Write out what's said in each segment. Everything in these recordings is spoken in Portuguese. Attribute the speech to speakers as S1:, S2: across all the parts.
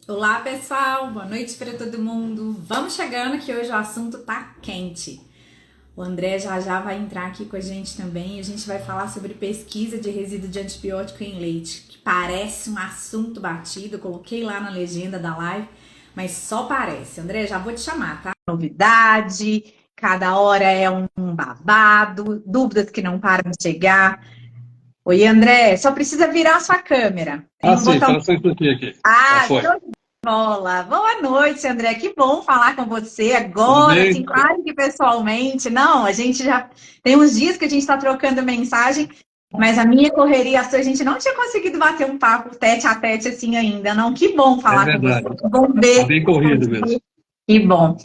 S1: Olá, pessoal. Boa noite para todo mundo. Vamos chegando que hoje o assunto tá quente. O André já vai entrar aqui com a gente também e a gente vai falar sobre pesquisa de resíduo de antibiótico em leite, que parece um assunto batido, eu coloquei lá na legenda da live, mas só parece. André, já vou te chamar, tá? Novidade, cada hora é um babado, dúvidas que não param de chegar. Oi, André, só precisa virar a sua câmera. Tem
S2: Ah,
S1: um
S2: sim,
S1: botão.
S2: espera só um instantinho aqui. Já
S1: Ah,
S2: foi.
S1: Olá, boa noite, André. Que bom falar com você
S2: Tudo
S1: agora, assim,
S2: bem?
S1: quase que pessoalmente. Não, a gente já tem uns dias que a gente está trocando mensagem, mas a minha correria, a gente não tinha conseguido bater um papo tete a tete assim ainda. Não, que bom
S2: É
S1: falar com você.
S2: verdade.
S1: Que bom
S2: Tá
S1: ver.
S2: bem corrido mesmo.
S1: Que bom.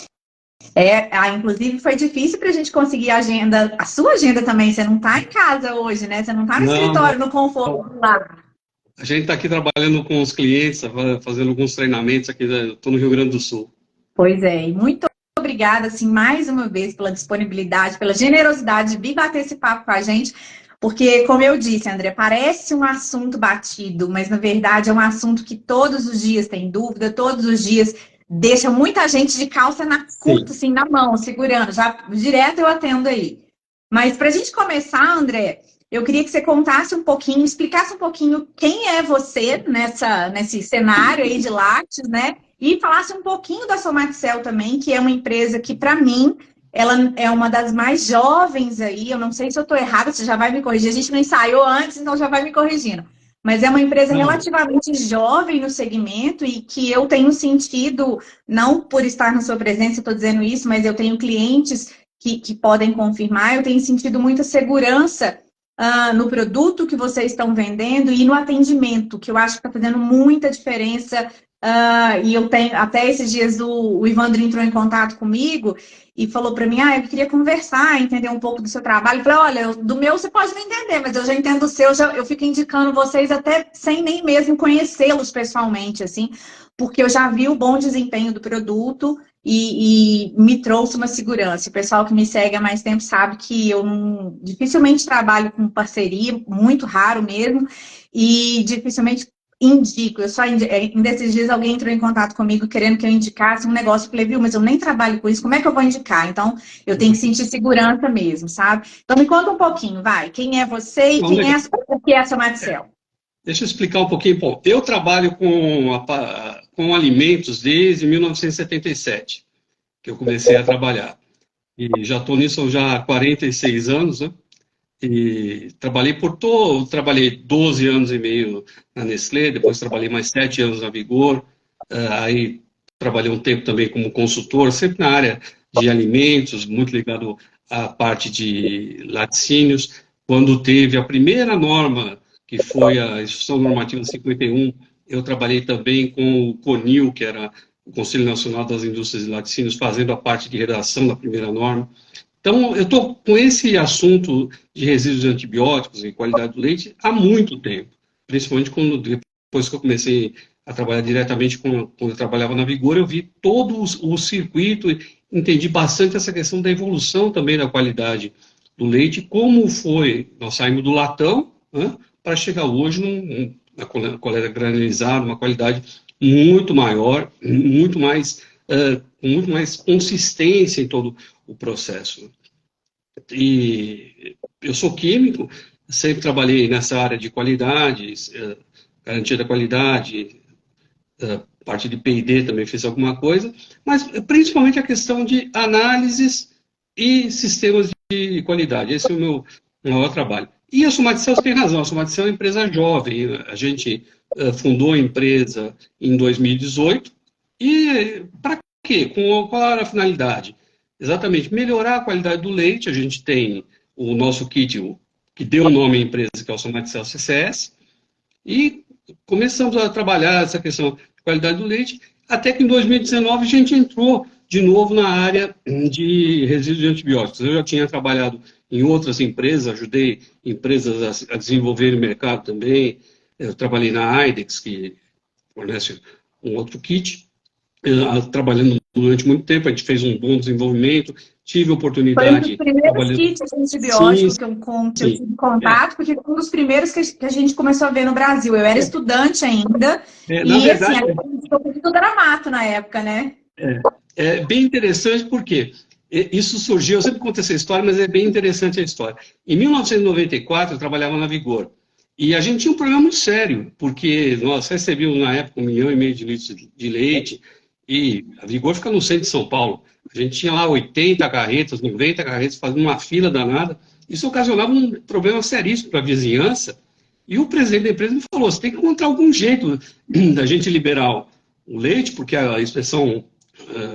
S1: Inclusive foi difícil para a gente conseguir a agenda, a sua agenda também. Você não está em casa hoje, né? Você não está no
S2: Não,
S1: escritório,
S2: não.
S1: no conforto lá.
S2: A gente está aqui trabalhando com os clientes, fazendo alguns treinamentos aqui. Estou no Rio Grande do Sul.
S1: Pois é, e muito obrigada, assim, mais uma vez, pela disponibilidade, pela generosidade de vir bater esse papo com a gente, porque, como eu disse, André, parece um assunto batido, mas, na verdade, é um assunto que todos os dias tem dúvida, todos os dias deixa muita gente de calça na curta,
S2: Sim.
S1: assim, na mão, segurando, já direto eu atendo aí. Mas, para a gente começar, André, eu queria que você contasse um pouquinho, explicasse um pouquinho quem é você nesse cenário aí de lácteos, né? E falasse um pouquinho da Somaticel também, que é uma empresa que, para mim, ela é uma das mais jovens aí. Eu não sei se eu estou errada, você já vai me corrigir. A gente não ensaiou antes, então já vai me corrigindo. Mas é uma empresa
S2: Não,
S1: relativamente jovem no segmento e que eu tenho sentido, não por estar na sua presença, estou dizendo isso, mas eu tenho clientes que podem confirmar, eu tenho sentido muita segurança no produto que vocês estão vendendo e no atendimento, que eu acho que está fazendo muita diferença. E eu tenho, até esses dias o Ivandro entrou em contato comigo e falou para mim, eu queria conversar, entender um pouco do seu trabalho. Eu falei, olha, do meu você pode não entender, mas eu já entendo o seu, eu fico indicando vocês até sem nem mesmo conhecê-los pessoalmente, assim, porque eu já vi o bom desempenho do produto e me trouxe uma segurança. O pessoal que me segue há mais tempo sabe que eu dificilmente trabalho com parceria, muito raro mesmo, e dificilmente indico. Ainda esses dias alguém entrou em contato comigo querendo que eu indicasse um negócio. Eu falei, viu, mas eu nem trabalho com isso, como é que eu vou indicar? Então, eu tenho que sentir segurança mesmo, sabe? Então, me conta um pouquinho, vai. Quem é você e
S2: não,
S1: quem é
S2: legal.
S1: o que é a Somaticel?
S2: Deixa eu explicar um pouquinho. Bom, eu trabalho com alimentos desde 1977, que eu comecei a trabalhar. E já estou nisso já há 46 anos, né? E trabalhei 12 anos e meio na Nestlé, depois trabalhei mais 7 anos na Vigor, aí trabalhei um tempo também como consultor, sempre na área de alimentos, muito ligado à parte de laticínios. Quando teve a primeira norma, que foi a Instrução Normativa 51, eu trabalhei também com o CONIL, que era o Conselho Nacional das Indústrias de Laticínios, fazendo a parte de redação da primeira norma. Então, eu estou com esse assunto de resíduos de antibióticos e qualidade do leite há muito tempo, principalmente depois que eu comecei a trabalhar diretamente quando eu trabalhava na Vigor, eu vi todo o circuito, entendi bastante essa questão da evolução também da qualidade do leite, como foi, nós saímos do latão, né, para chegar hoje na coleta granulizada, uma qualidade muito maior, com muito mais consistência em todo o processo. E eu sou químico, sempre trabalhei nessa área de qualidade, garantia da qualidade, parte de P&D também fiz alguma coisa, mas principalmente a questão de análises e sistemas de qualidade. Esse é o meu maior trabalho. E a Somaticel, você tem razão, a Somaticel é uma empresa jovem. A gente fundou a empresa em 2018 e para quê? Qual era a finalidade? Exatamente, melhorar a qualidade do leite. A gente tem o nosso kit, que deu o nome à empresa, que é o Somaticel CCS, e começamos a trabalhar essa questão de qualidade do leite, até que em 2019 a gente entrou de novo na área de resíduos de antibióticos. Eu já tinha trabalhado em outras empresas, ajudei empresas a desenvolverem o mercado também. Eu trabalhei na Aidex, que fornece um outro kit, trabalhando durante muito tempo, a gente fez um bom desenvolvimento, tive
S1: Foi um
S2: oportunidade
S1: dos primeiros
S2: trabalhando.
S1: kits antibióticos
S2: Sim,
S1: que eu
S2: sim.
S1: tive contato, porque foi um dos primeiros que a gente começou a ver no Brasil. Eu era estudante ainda,
S2: Na
S1: e assim,
S2: verdade,
S1: tudo era mato na época, né?
S2: é bem interessante porque isso surgiu, eu sempre conto essa história, mas é bem interessante a história. Em 1994, eu trabalhava na Vigor. E a gente tinha um problema muito sério, porque nós recebíamos na época 1,5 milhão de litros de leite, e a Vigor fica no centro de São Paulo. A gente tinha lá 80 carretas, 90 carretas, fazendo uma fila danada. Isso ocasionava um problema seríssimo para a vizinhança. E o presidente da empresa me falou: você tem que encontrar algum jeito da gente liberar o leite, porque a inspeção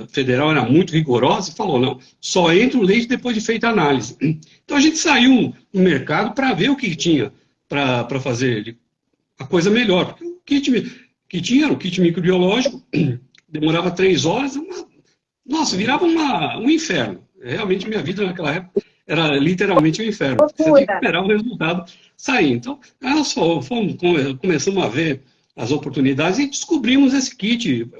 S2: federal era muito rigorosa, e falou: não, só entra o leite depois de feita a análise. Então a gente saiu no mercado para ver o que tinha para fazer a coisa melhor. Porque o kit que tinha era o kit microbiológico, demorava 3 horas, nossa, virava um inferno. Realmente, minha vida naquela época era literalmente um inferno. Você tinha que
S1: Loucura.
S2: esperar o resultado sair. Então, nós começamos a ver as oportunidades e descobrimos esse kit.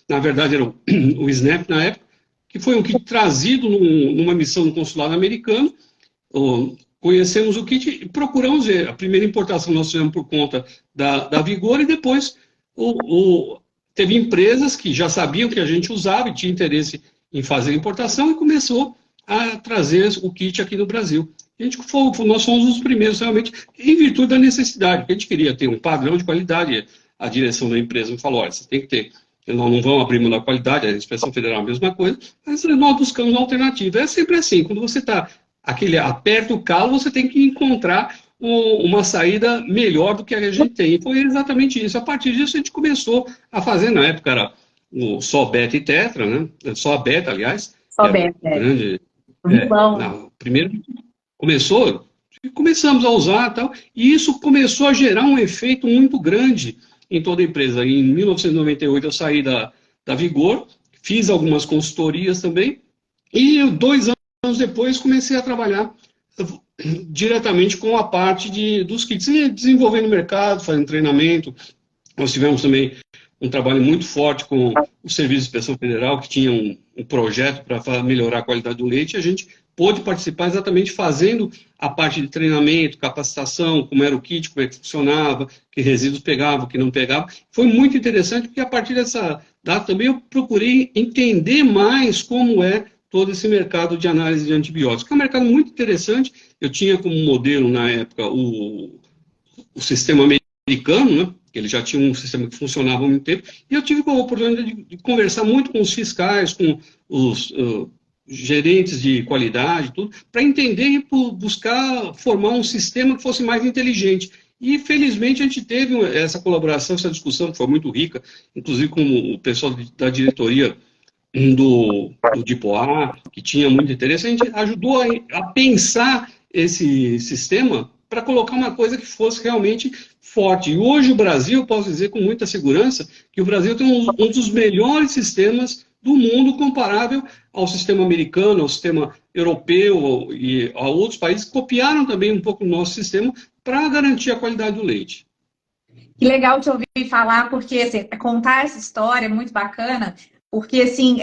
S2: Na verdade, era o SNAP na época, que foi um kit trazido numa missão no consulado americano. Conhecemos o kit e procuramos ver. A primeira importação nós fizemos por conta da Vigor e depois teve empresas que já sabiam que a gente usava e tinha interesse em fazer a importação e começou a trazer o kit aqui no Brasil. Nós fomos os primeiros realmente, em virtude da necessidade, porque a gente queria ter um padrão de qualidade. A direção da empresa me falou: olha, você tem que ter, nós não vamos abrir mão da qualidade, a inspeção federal é a mesma coisa, mas nós buscamos uma alternativa. É sempre assim, quando você está aperta o calo, você tem que encontrar uma saída melhor do que a gente tem. E foi exatamente isso. A partir disso, a gente começou a fazer, na época era só beta e tetra, né? Só a beta, aliás.
S1: Só bem,
S2: grande.
S1: bom.
S2: Primeiro começamos a usar tal, e isso começou a gerar um efeito muito grande em toda a empresa. Em 1998, eu saí da Vigor, fiz algumas consultorias também, e 2 anos depois comecei a trabalhar diretamente com a parte dos kits, desenvolvendo o mercado, fazendo treinamento. Nós tivemos também um trabalho muito forte com o Serviço de Inspeção Federal, que tinha um projeto para melhorar a qualidade do leite, e a gente pôde participar exatamente fazendo a parte de treinamento, capacitação, como era o kit, como é que funcionava, que resíduos pegava, que não pegava. Foi muito interessante, porque a partir dessa data também eu procurei entender mais como é todo esse mercado de análise de antibióticos, que é um mercado muito interessante. Eu tinha como modelo, na época, o sistema americano, né? Ele já tinha um sistema que funcionava há muito tempo, e eu tive a oportunidade de conversar muito com os fiscais, com os gerentes de qualidade, tudo, para entender e buscar formar um sistema que fosse mais inteligente. E, felizmente, a gente teve essa colaboração, essa discussão, que foi muito rica, inclusive com o pessoal da diretoria do DIPOA, que tinha muito interesse. A gente ajudou a pensar esse sistema para colocar uma coisa que fosse realmente forte. E hoje o Brasil, posso dizer com muita segurança, que o Brasil tem um dos melhores sistemas do mundo, comparável ao sistema americano, ao sistema europeu e a outros países que copiaram também um pouco o nosso sistema para garantir a qualidade do leite.
S1: Que legal te ouvir falar, porque assim, contar essa história é muito bacana, porque assim,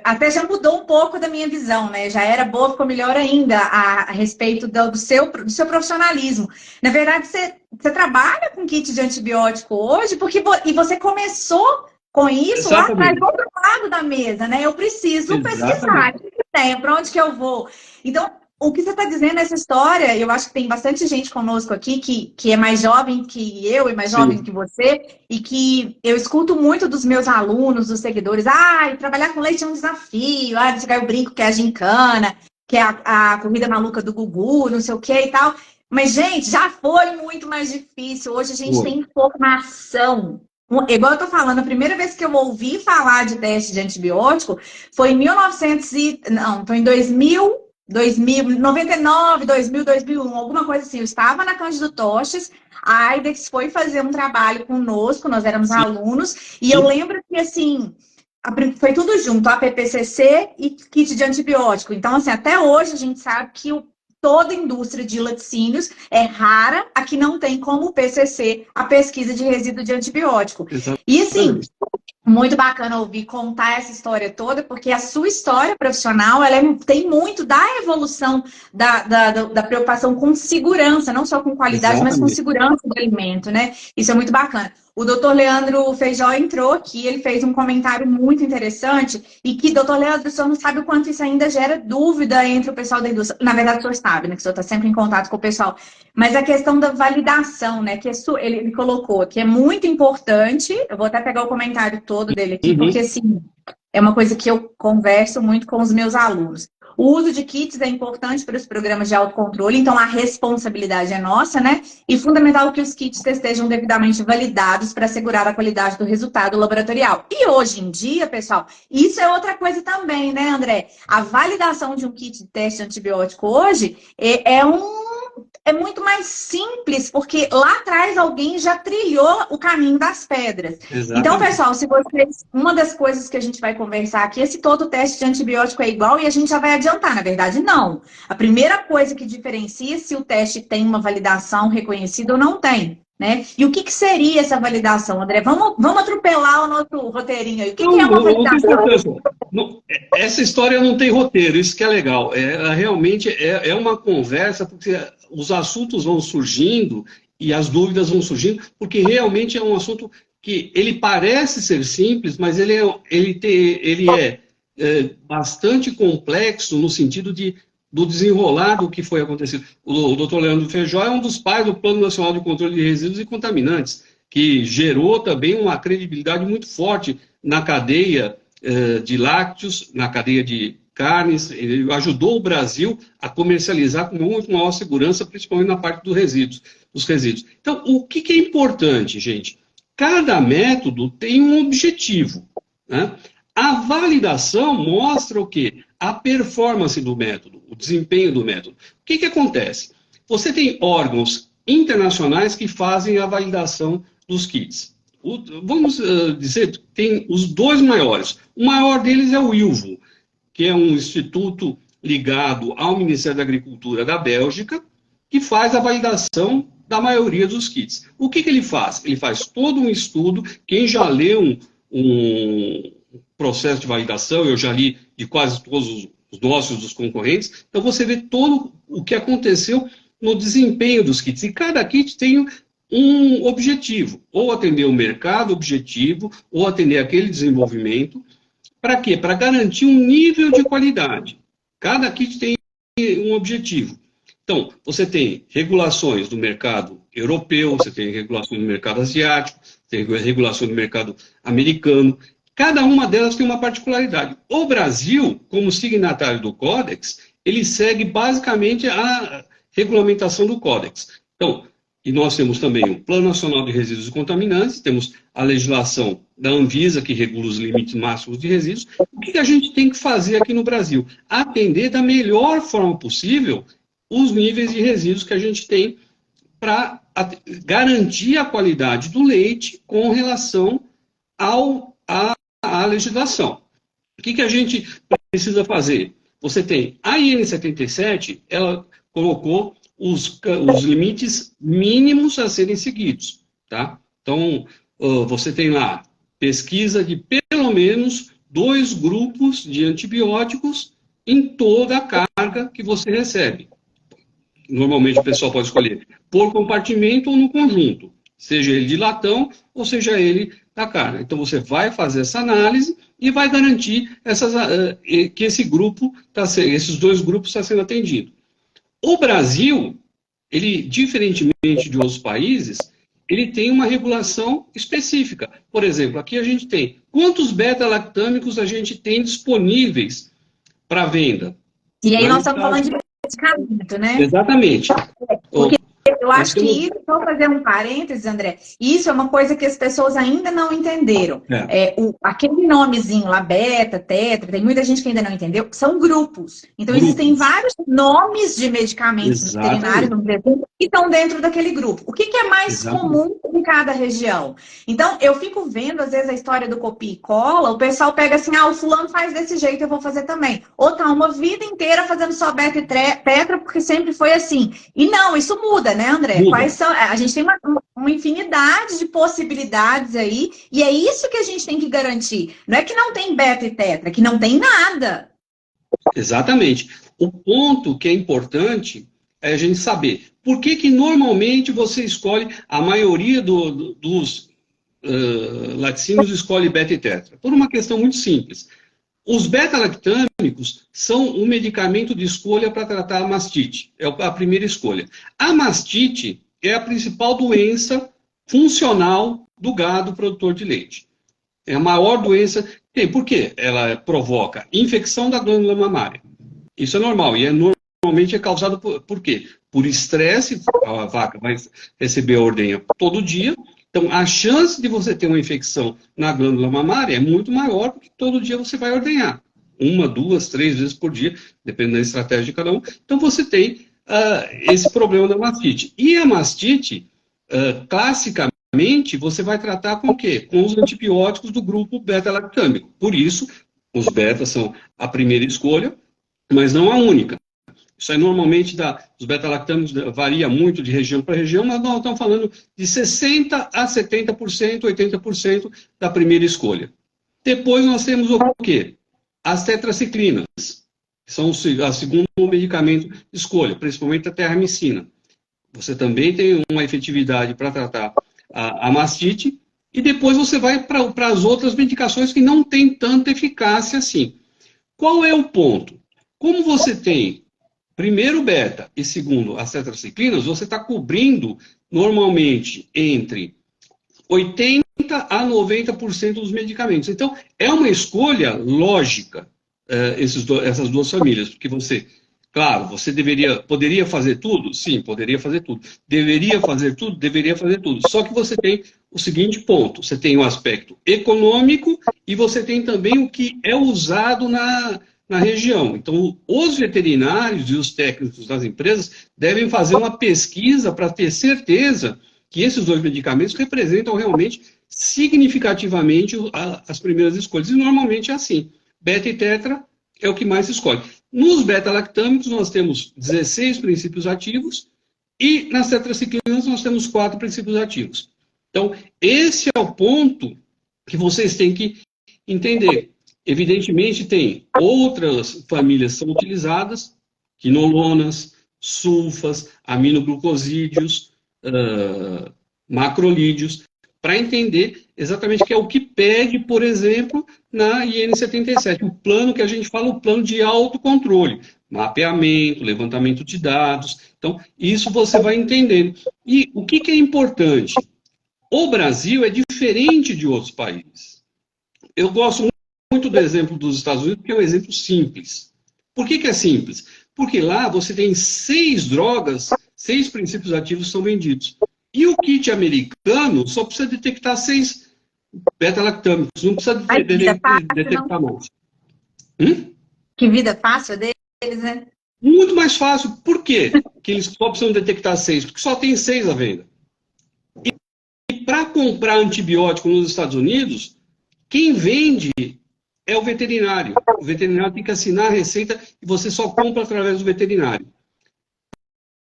S1: até já mudou um pouco da minha visão, né? Já era boa, ficou melhor ainda a respeito do seu profissionalismo. Na verdade, você trabalha com kit de antibiótico hoje, e você começou com isso lá atrás, do outro lado da mesa, né? Eu preciso pesquisar, para onde que eu vou? Então, o que você está dizendo nessa história, eu acho que tem bastante gente conosco aqui que é mais jovem que eu e mais jovem que você, e que eu escuto muito dos meus alunos, dos seguidores: trabalhar com leite é um desafio, você ganha o brinco que é a gincana, que é a corrida maluca do Gugu, não sei o que e tal. Mas, gente, já foi muito mais difícil. Hoje a gente tem informação. Igual eu tô falando, a primeira vez que eu ouvi falar de teste de antibiótico foi em 99, 2000, 2001, alguma coisa assim. Eu estava na Cândido Toches, a Aidex foi fazer um trabalho conosco, nós éramos alunos, e eu lembro que, assim, foi tudo junto, a PPCC e kit de antibiótico. Então, assim, até hoje a gente sabe que toda a indústria de laticínios é rara, aqui não tem como o PCC, a pesquisa de resíduo de antibiótico.
S2: Exatamente.
S1: E, assim, Muito bacana ouvir contar essa história toda, porque a sua história profissional, tem muito da evolução da preocupação com segurança, não só com qualidade, mas com
S2: Exatamente.
S1: segurança do alimento, né? Isso é muito bacana. O doutor Leandro Feijó entrou aqui, ele fez um comentário muito interessante e que, doutor Leandro, o senhor não sabe o quanto isso ainda gera dúvida entre o pessoal da indústria. Na verdade, o senhor sabe, né? Que o senhor está sempre em contato com o pessoal. Mas a questão da validação, né? Que ele colocou, que é muito importante. Eu vou até pegar o comentário todo dele aqui, porque assim, é uma coisa que eu converso muito com os meus alunos. O uso de kits é importante para os programas de autocontrole, então a responsabilidade é nossa, né? E fundamental que os kits estejam devidamente validados para assegurar a qualidade do resultado laboratorial. E hoje em dia, pessoal, isso é outra coisa também, né, André? A validação de um kit de teste antibiótico hoje é muito mais simples, porque lá atrás alguém já trilhou o caminho das pedras.
S2: Exatamente.
S1: Então, pessoal, se vocês... Uma das coisas que a gente vai conversar aqui é se todo teste de antibiótico é igual e a gente já vai adiantar. Na verdade, não. A primeira coisa que diferencia se o teste tem uma validação reconhecida ou não tem, né? E o que seria essa validação, André? Vamos atropelar o nosso roteirinho aí. O que é uma validação?
S2: Essa história não tem roteiro, isso que é legal. Realmente é uma conversa, porque os assuntos vão surgindo e as dúvidas vão surgindo, porque realmente é um assunto que ele parece ser simples, mas ele é bastante complexo no sentido do desenrolar do que foi acontecido. O doutor Leandro Feijó é um dos pais do Plano Nacional de Controle de Resíduos e Contaminantes, que gerou também uma credibilidade muito forte na cadeia de lácteos, na cadeia de carnes. Ele ajudou o Brasil a comercializar com muito maior segurança, principalmente na parte dos resíduos. Então, o que é importante, gente? Cada método tem um objetivo, né? A validação mostra o quê? A performance do método, o desempenho do método. O que acontece? Você tem órgãos internacionais que fazem a validação dos kits. Vamos dizer, tem os dois maiores. O maior deles é o ILVO, que é um instituto ligado ao Ministério da Agricultura da Bélgica, que faz a validação da maioria dos kits. O que ele faz? Ele faz todo um estudo. Quem já leu um processo de validação, eu já li de quase todos os nossos, dos concorrentes, então você vê todo o que aconteceu no desempenho dos kits. E cada kit tem um objetivo, ou atender o mercado objetivo, ou atender aquele desenvolvimento. Para quê? Para garantir um nível de qualidade. Cada kit tem um objetivo. Então, você tem regulações do mercado europeu, você tem regulações do mercado asiático, tem regulações do mercado americano. Cada uma delas tem uma particularidade. O Brasil, como signatário do Códex, ele segue basicamente a regulamentação do Códex. Então, e nós temos também o Plano Nacional de Resíduos e Contaminantes, temos a legislação da Anvisa, que regula os limites máximos de resíduos. O que a gente tem que fazer aqui no Brasil? Atender da melhor forma possível os níveis de resíduos que a gente tem para garantir a qualidade do leite com relação à legislação. O que a gente precisa fazer? Você tem a IN 77, ela colocou os limites mínimos a serem seguidos, tá? Então, você tem lá pesquisa de pelo menos 2 grupos de antibióticos em toda a carga que você recebe. Normalmente o pessoal pode escolher por compartimento ou no conjunto, seja ele de latão ou seja ele da carga. Então você vai fazer essa análise e vai garantir que esses 2 grupos estão sendo atendidos. O Brasil, ele, diferentemente de outros países, ele tem uma regulação específica. Por exemplo, aqui a gente tem quantos beta-lactâmicos a gente tem disponíveis para venda.
S1: E aí nós estamos falando de medicamento, né?
S2: Exatamente.
S1: Porque eu acho que isso, só fazer um parênteses, André, isso é uma coisa que as pessoas ainda não entenderam. Aquele nomezinho lá, beta, tetra, tem muita gente que ainda não entendeu, são grupos. Então, existem vários nomes de medicamentos veterinários, vamos dizer assim, que estão dentro daquele grupo. O que é mais comum em cada região? Então, eu fico vendo, às vezes, a história do copia e cola, o pessoal pega assim, o fulano faz desse jeito, eu vou fazer também. Ou tá uma vida inteira fazendo só beta e tetra, porque sempre foi assim. E não, isso muda. né, André?
S2: Muda.
S1: Quais são? A gente tem uma infinidade de possibilidades aí, e é isso que a gente tem que garantir. Não é que não tem beta e tetra, é que não tem nada.
S2: Exatamente. O ponto que é importante é a gente saber por que que normalmente você escolhe, a maioria dos laticínios escolhe beta e tetra. Por uma questão muito simples. Os beta-lactâmicos são um medicamento de escolha para tratar a mastite. É a primeira escolha. A mastite é a principal doença funcional do gado produtor de leite. É a maior doença que tem. Por quê? Ela provoca infecção da glândula mamária. Isso é normal. E normalmente é causado por quê? Por estresse. A vaca vai receber a ordenha todo dia. Então, a chance de você ter uma infecção na glândula mamária é muito maior, porque todo dia você vai ordenhar. 1, 2, 3 vezes por dia, dependendo da estratégia de cada um. Então, você tem esse problema da mastite. E a mastite, classicamente, você vai tratar com o quê? Com os antibióticos do grupo beta-lactâmico. Por isso, os betas são a primeira escolha, mas não a única. Isso aí normalmente os beta-lactâmicos varia muito de região para região, mas nós estamos falando de 60% a 70%, 80% da primeira escolha. Depois nós temos o quê? As tetraciclinas, que são o segundo medicamento de escolha, principalmente a terramicina. Você também tem uma efetividade para tratar a mastite, e depois você vai para as outras medicações que não têm tanta eficácia assim. Qual é o ponto? Como você tem primeiro beta e segundo as tetraciclinas, você está cobrindo normalmente entre 80% a 90% dos medicamentos. Então, é uma escolha lógica essas duas famílias, porque você, claro, você poderia fazer tudo? Sim, poderia fazer tudo. Deveria fazer tudo? Deveria fazer tudo. Só que você tem o seguinte ponto, você tem o aspecto econômico e você tem também o que é usado na região. Então, os veterinários e os técnicos das empresas devem fazer uma pesquisa para ter certeza que esses dois medicamentos representam realmente significativamente as primeiras escolhas. E normalmente é assim. Beta e tetra é o que mais se escolhe. Nos beta-lactâmicos nós temos 16 princípios ativos e nas tetraciclinas nós temos 4 princípios ativos. Então, esse é o ponto que vocês têm que entender. Evidentemente, tem outras famílias que são utilizadas, quinolonas, sulfas, aminoglucosídeos, macrolídeos, para entender exatamente que é o que pede, por exemplo, na IN 77, o plano que a gente fala, o plano de autocontrole, mapeamento, levantamento de dados. Então, isso você vai entendendo. E o que é importante? O Brasil é diferente de outros países. Eu gosto muito do exemplo dos Estados Unidos, porque é um exemplo simples. Por que é simples? Porque lá você tem 6 drogas, 6 princípios ativos são vendidos. E o kit americano só precisa detectar 6 beta-lactâmicos, não precisa detectar mais.
S1: Que vida fácil deles, né?
S2: Muito mais fácil. Por quê que eles só precisam detectar 6? Porque só tem 6 à venda. E para comprar antibiótico nos Estados Unidos, quem vende é o veterinário. O veterinário tem que assinar a receita e você só compra através do veterinário.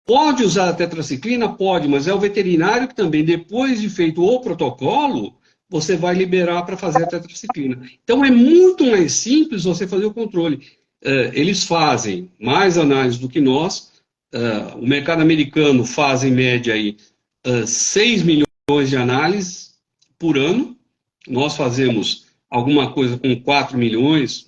S2: Pode usar a tetraciclina? Pode, mas é o veterinário que também, depois de feito o protocolo, você vai liberar para fazer a tetraciclina. Então, é muito mais simples você fazer o controle. Eles fazem mais análise do que nós. O mercado americano faz, em média, aí, 6 milhões de análises por ano. Nós fazemos alguma coisa com 4 milhões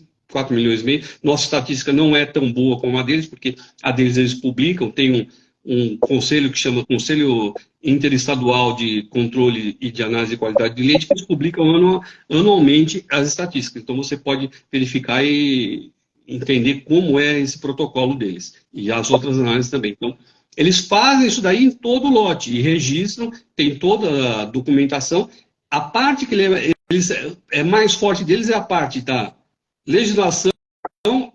S2: e meio. Nossa estatística não é tão boa como a deles, porque a deles eles publicam, tem um conselho que chama Conselho Interestadual de Controle e de Análise de Qualidade de Leite, que eles publicam anualmente as estatísticas. Então você pode verificar e entender como é esse protocolo deles. E as outras análises também. Então, eles fazem isso daí em todo o lote e registram, tem toda a documentação. A parte que é mais forte deles é a parte da legislação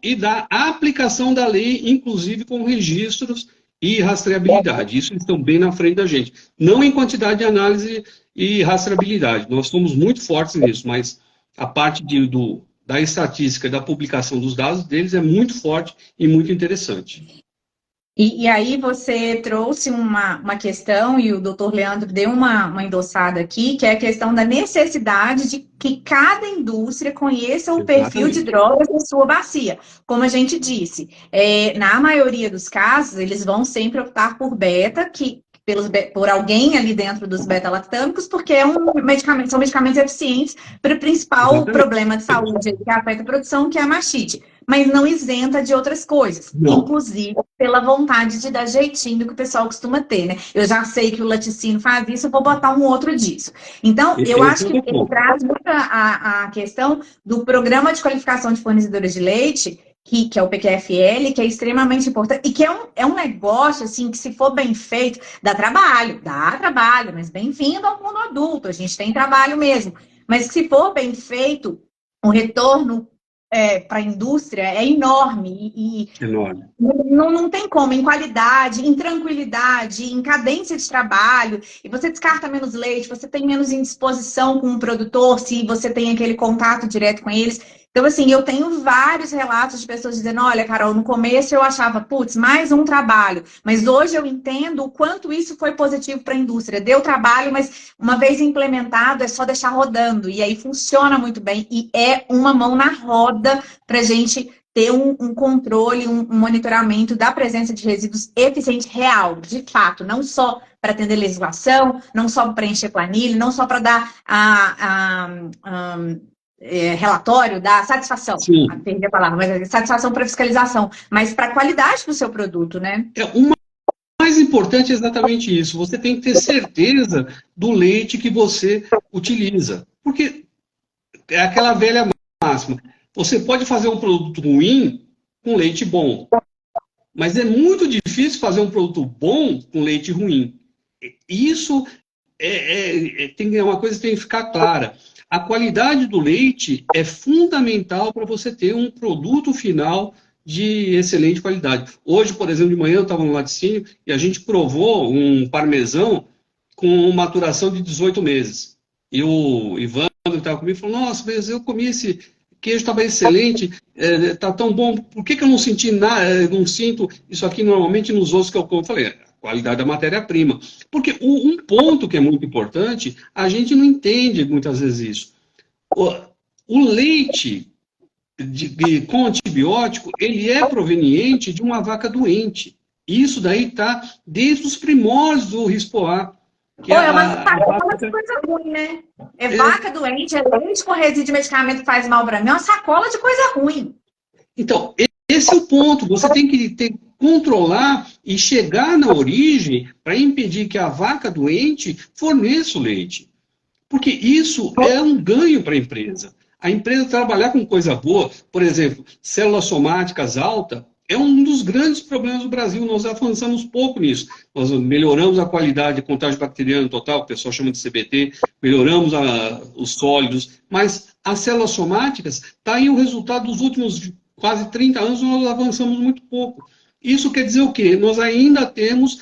S2: e da aplicação da lei, inclusive com registros e rastreabilidade. Isso eles estão bem na frente da gente. Não em quantidade de análise e rastreabilidade. Nós somos muito fortes nisso, mas a parte da estatística e da publicação dos dados deles é muito forte e muito interessante.
S1: E aí você trouxe uma questão, e o doutor Leandro deu uma endossada aqui, que é a questão da necessidade de que cada indústria conheça o perfil de
S2: Exatamente.
S1: drogas da sua bacia. Como a gente disse, na maioria dos casos, eles vão sempre optar por beta, por alguém ali dentro dos beta-lactâmicos, porque são medicamentos eficientes para o principal
S2: Exatamente.
S1: problema de saúde que afeta a produção, que é a mastite, mas não isenta de outras coisas,
S2: Não.
S1: inclusive pela vontade de dar jeitinho que o pessoal costuma ter, né? Eu já sei que o laticínio faz isso, eu vou botar um outro disso. Então, eu
S2: Esse
S1: acho
S2: é
S1: que
S2: o
S1: ele
S2: ponto.
S1: traz muito a questão do programa de qualificação de fornecedores de leite, que é o PQFL, que é extremamente importante, e que é um negócio, assim, que se for bem feito, dá trabalho, mas bem-vindo ao mundo adulto, a gente tem trabalho mesmo. Mas se for bem feito, o retorno para a indústria é enorme e
S2: Enorme.
S1: não tem como, em qualidade, em tranquilidade, em cadência de trabalho, e você descarta menos leite, você tem menos indisposição com o produtor, se você tem aquele contato direto com eles. Então, assim, eu tenho vários relatos de pessoas dizendo, olha, Carol, no começo eu achava, putz, mais um trabalho, mas hoje eu entendo o quanto isso foi positivo para a indústria. Deu trabalho, mas uma vez implementado, é só deixar rodando, e aí funciona muito bem, e é uma mão na roda para a gente ter um controle, um monitoramento da presença de resíduos eficiente real, de fato, não só para atender legislação, não só para preencher planilha, não só para dar relatório da satisfação,
S2: Sim.
S1: perdi a palavra, mas satisfação para fiscalização, mas para a qualidade do seu produto, né?
S2: O mais importante é exatamente isso. Você tem que ter certeza do leite que você utiliza. Porque é aquela velha máxima. Você pode fazer um produto ruim com leite bom, mas é muito difícil fazer um produto bom com leite ruim. Isso é uma coisa que tem que ficar clara. A qualidade do leite é fundamental para você ter um produto final de excelente qualidade. Hoje, por exemplo, de manhã eu estava no laticínio e a gente provou um parmesão com maturação de 18 meses. E o Ivan estava comigo e falou, nossa, mas eu comi esse queijo, estava excelente, está tão bom, por que eu não senti nada, não sinto isso aqui normalmente nos ossos que eu como? Eu falei, qualidade da matéria-prima. Porque um ponto que é muito importante, a gente não entende muitas vezes isso. O leite com antibiótico, ele é proveniente de uma vaca doente. Isso daí está desde os primórdios do rispoá. Que
S1: É uma sacola de
S2: vaca...
S1: coisa ruim, né? É vaca doente, é leite com resíduo de medicamento que faz mal para mim, é uma sacola de coisa ruim.
S2: Então, esse é o ponto. Você tem que controlar e chegar na origem para impedir que a vaca doente forneça o leite. Porque isso é um ganho para a empresa. A empresa trabalhar com coisa boa, por exemplo, células somáticas altas, é um dos grandes problemas do Brasil. Nós avançamos pouco nisso. Nós melhoramos a qualidade de contágio bacteriano total, que o pessoal chama de CBT, melhoramos os sólidos, mas as células somáticas, está aí o resultado dos últimos quase 30 anos, nós avançamos muito pouco. Isso quer dizer o quê? Nós ainda temos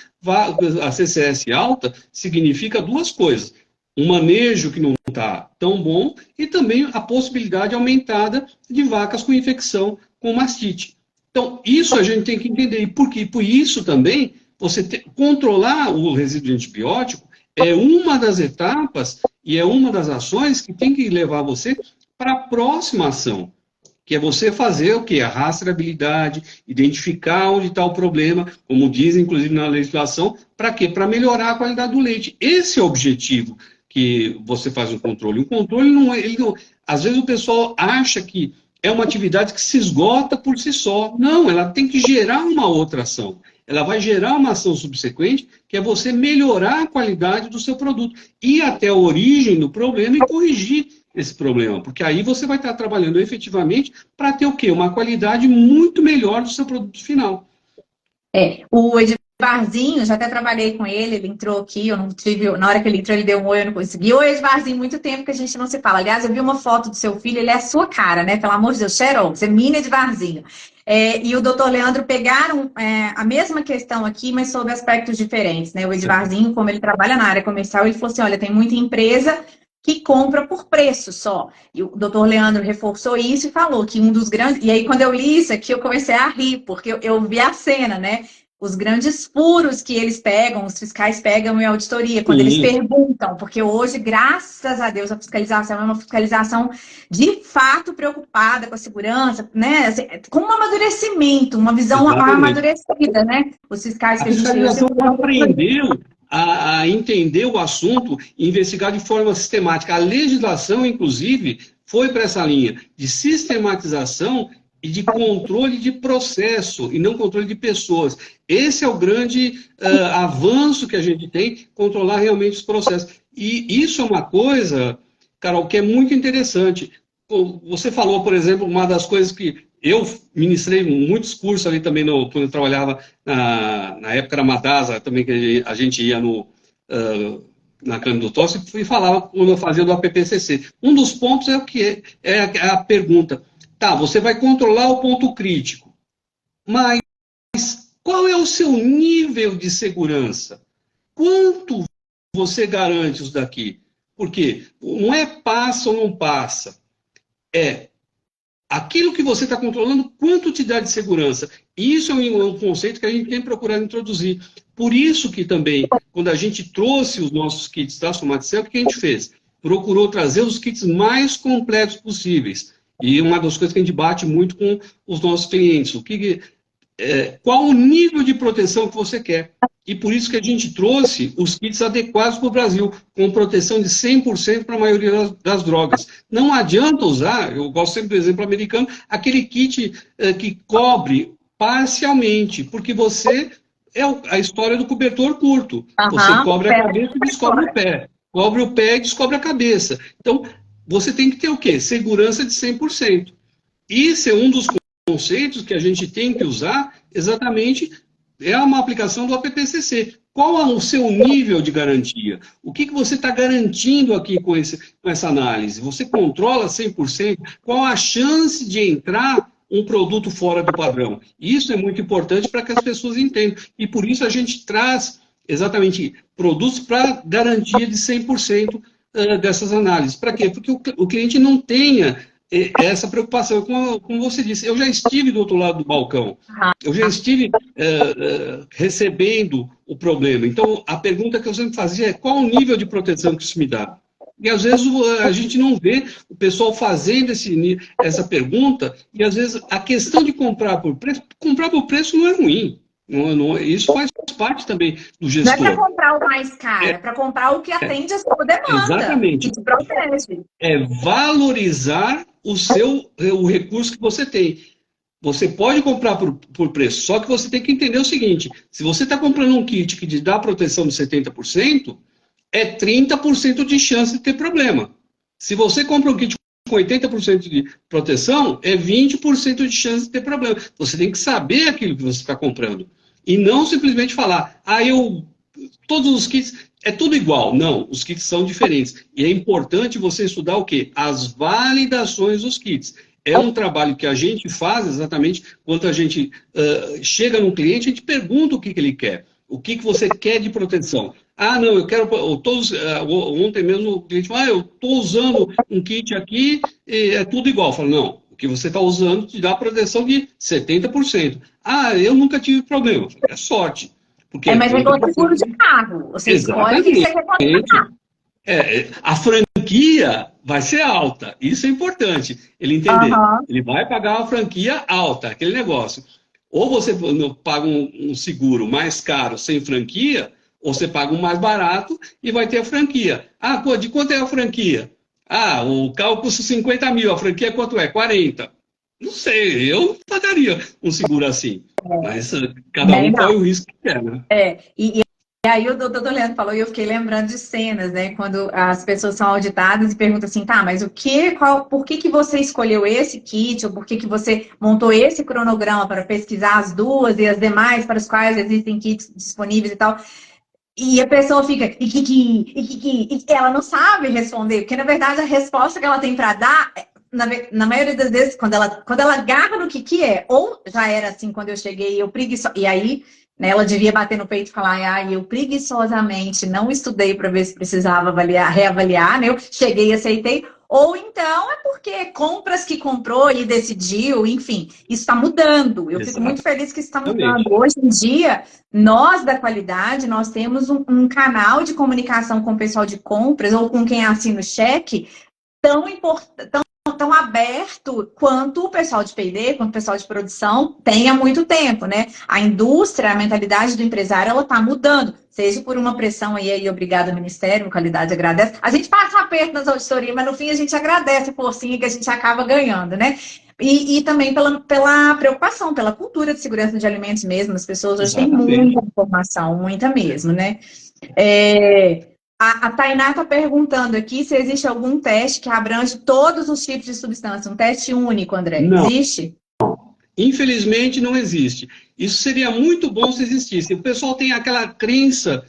S2: a CCS alta, significa duas coisas. Um manejo que não está tão bom e também a possibilidade aumentada de vacas com infecção com mastite. Então, isso a gente tem que entender. E por isso também, controlar o resíduo de antibiótico é uma das etapas e é uma das ações que tem que levar você para a próxima ação, que é você fazer o quê? A rastreabilidade, identificar onde está o problema, como diz, inclusive, na legislação, para quê? Para melhorar a qualidade do leite. Esse é o objetivo que você faz um controle. O controle às vezes o pessoal acha que é uma atividade que se esgota por si só. Não, ela tem que gerar uma outra ação. Ela vai gerar uma ação subsequente, que é você melhorar a qualidade do seu produto, ir até a origem do problema e corrigir esse problema, porque aí você vai estar trabalhando efetivamente para ter o quê? Uma qualidade muito melhor do seu produto final.
S1: O Edvarzinho, já até trabalhei com ele entrou aqui, eu não tive, na hora que ele entrou, ele deu um oi, eu não consegui. Oi, Edvarzinho, muito tempo que a gente não se fala. Aliás, eu vi uma foto do seu filho, ele é a sua cara, né? Pelo amor de Deus, Xerox, é mini Edvarzinho. E o doutor Leandro pegaram a mesma questão aqui, mas sob aspectos diferentes, né? O Edvarzinho, como ele trabalha na área comercial, ele falou assim, olha, tem muita empresa que compra por preço só. E o doutor Leandro reforçou isso e falou que um dos grandes... E aí, quando eu li isso aqui, eu comecei a rir, porque eu vi a cena, né? os grandes furos que eles pegam, os fiscais pegam em auditoria, quando eles perguntam, porque hoje, graças a Deus, a fiscalização é uma fiscalização de fato preocupada com a segurança, né? Assim, com um amadurecimento, uma visão amadurecida, né? Os fiscais que a gente
S2: fiscalização aprendeu a entender o assunto e investigar de forma sistemática. A legislação, inclusive, foi para essa linha de sistematização e de controle de processo, e não controle de pessoas. Esse é o grande avanço que a gente tem, controlar realmente os processos. E isso é uma coisa, Carol, que é muito interessante. Você falou, por exemplo, uma das coisas que eu ministrei muitos cursos ali também, quando eu trabalhava, na época da Madasa, também que a gente ia na Cândido Tossi e falava quando eu fazia do APPCC. Um dos pontos é o que é a pergunta. Tá, você vai controlar o ponto crítico, mas qual é o seu nível de segurança? Quanto você garante isso daqui? Porque não é passa ou não passa, é aquilo que você está controlando, quanto te dá de segurança. Isso é um conceito que a gente tem procurado introduzir. Por isso que também, quando a gente trouxe os nossos kits da Somaticel, o que a gente fez? Procurou trazer os kits mais completos possíveis. E uma das coisas que a gente bate muito com os nossos clientes, qual o nível de proteção que você quer. E por isso que a gente trouxe os kits adequados para o Brasil, com proteção de 100% para a maioria das drogas. Não adianta usar, eu gosto sempre do exemplo americano, aquele kit que cobre parcialmente, porque você é a história do cobertor curto. Você cobre a cabeça e descobre o pé. Cobre o pé e descobre a cabeça. Então, você tem que ter o quê? Segurança de 100%. Isso é um dos conceitos que a gente tem que usar, exatamente, é uma aplicação do APPCC. Qual é o seu nível de garantia? O que você está garantindo aqui com essa análise? Você controla 100%? Qual a chance de entrar um produto fora do padrão? Isso é muito importante para que as pessoas entendam. E por isso a gente traz exatamente produtos para garantia de 100% dessas análises. Para quê? Porque o cliente não tenha essa preocupação. Como você disse, eu já estive do outro lado do balcão. Eu já estive recebendo o problema. Então, a pergunta que eu sempre fazia é qual o nível de proteção que isso me dá? E às vezes a gente não vê o pessoal fazendo essa pergunta, e às vezes a questão de comprar por preço não é ruim. Isso faz parte também do gestor.
S1: Não é para comprar o mais caro, é para comprar o que atende a sua demanda.
S2: Exatamente.
S1: Que te protege.
S2: É valorizar o recurso que você tem. Você pode comprar por preço, só que você tem que entender o seguinte: se você está comprando um kit que te dá proteção de 70%, é 30% de chance de ter problema. Se você compra um kit com 80% de proteção, é 20% de chance de ter problema. Você tem que saber aquilo que você está comprando. E não simplesmente falar, todos os kits, é tudo igual. Não, os kits são diferentes. E é importante você estudar o quê? As validações dos kits. É um trabalho que a gente faz exatamente quando a gente chega num cliente, a gente pergunta o que ele quer. O que você quer de proteção? Não, eu quero... ontem mesmo o cliente falou, eu estou usando um kit aqui e é tudo igual. Eu falo, não, o que você está usando te dá proteção de 70%. Eu nunca tive problema. É sorte. Porque
S1: mas é igual seguro de carro. Você escolhe o que você quer contratar.
S2: A franquia vai ser alta. Isso é importante ele entender. Ele vai pagar uma franquia alta, aquele negócio. Ou você paga um seguro mais caro sem franquia, ou você paga um mais barato e vai ter a franquia. De quanto é a franquia? O carro custa 50 mil, a franquia quanto é? 40. Não sei, eu pagaria um seguro assim. Mas cada um corre o risco que quer, né?
S1: E aí o doutor Leandro falou e eu fiquei lembrando de cenas, né? Quando as pessoas são auditadas e perguntam assim, mas por que você escolheu esse kit? Ou por que você montou esse cronograma para pesquisar as duas e as demais para as quais existem kits disponíveis e tal? E a pessoa fica, e ela não sabe responder, porque na verdade a resposta que ela tem para dar, na maioria das vezes, quando ela agarra no que é, ou já era assim quando eu cheguei, e aí, né, ela devia bater no peito e falar, eu preguiçosamente não estudei para ver se precisava reavaliar, né? Eu cheguei e aceitei, Ou então é porque compras que comprou e decidiu, enfim, isso está mudando. Eu fico muito feliz que isso está mudando. Hoje em dia, nós da qualidade, nós temos um canal de comunicação com o pessoal de compras ou com quem assina o cheque tão importante, tão aberto quanto o pessoal de P&D, quanto o pessoal de produção tem há muito tempo, né? A indústria, a mentalidade do empresário, ela está mudando, seja por uma pressão aí obrigada Ministério, qualidade agradece. A gente passa aperto nas auditorias, mas no fim a gente agradece a forcinha que a gente acaba ganhando, né? E também pela preocupação, pela cultura de segurança de alimentos mesmo. As pessoas hoje têm muita informação, muita mesmo, né? A Tainá está perguntando aqui se existe algum teste que abrange todos os tipos de substância. Um teste único, André.
S2: Não.
S1: Existe?
S2: Infelizmente, não existe. Isso seria muito bom se existisse. O pessoal tem aquela crença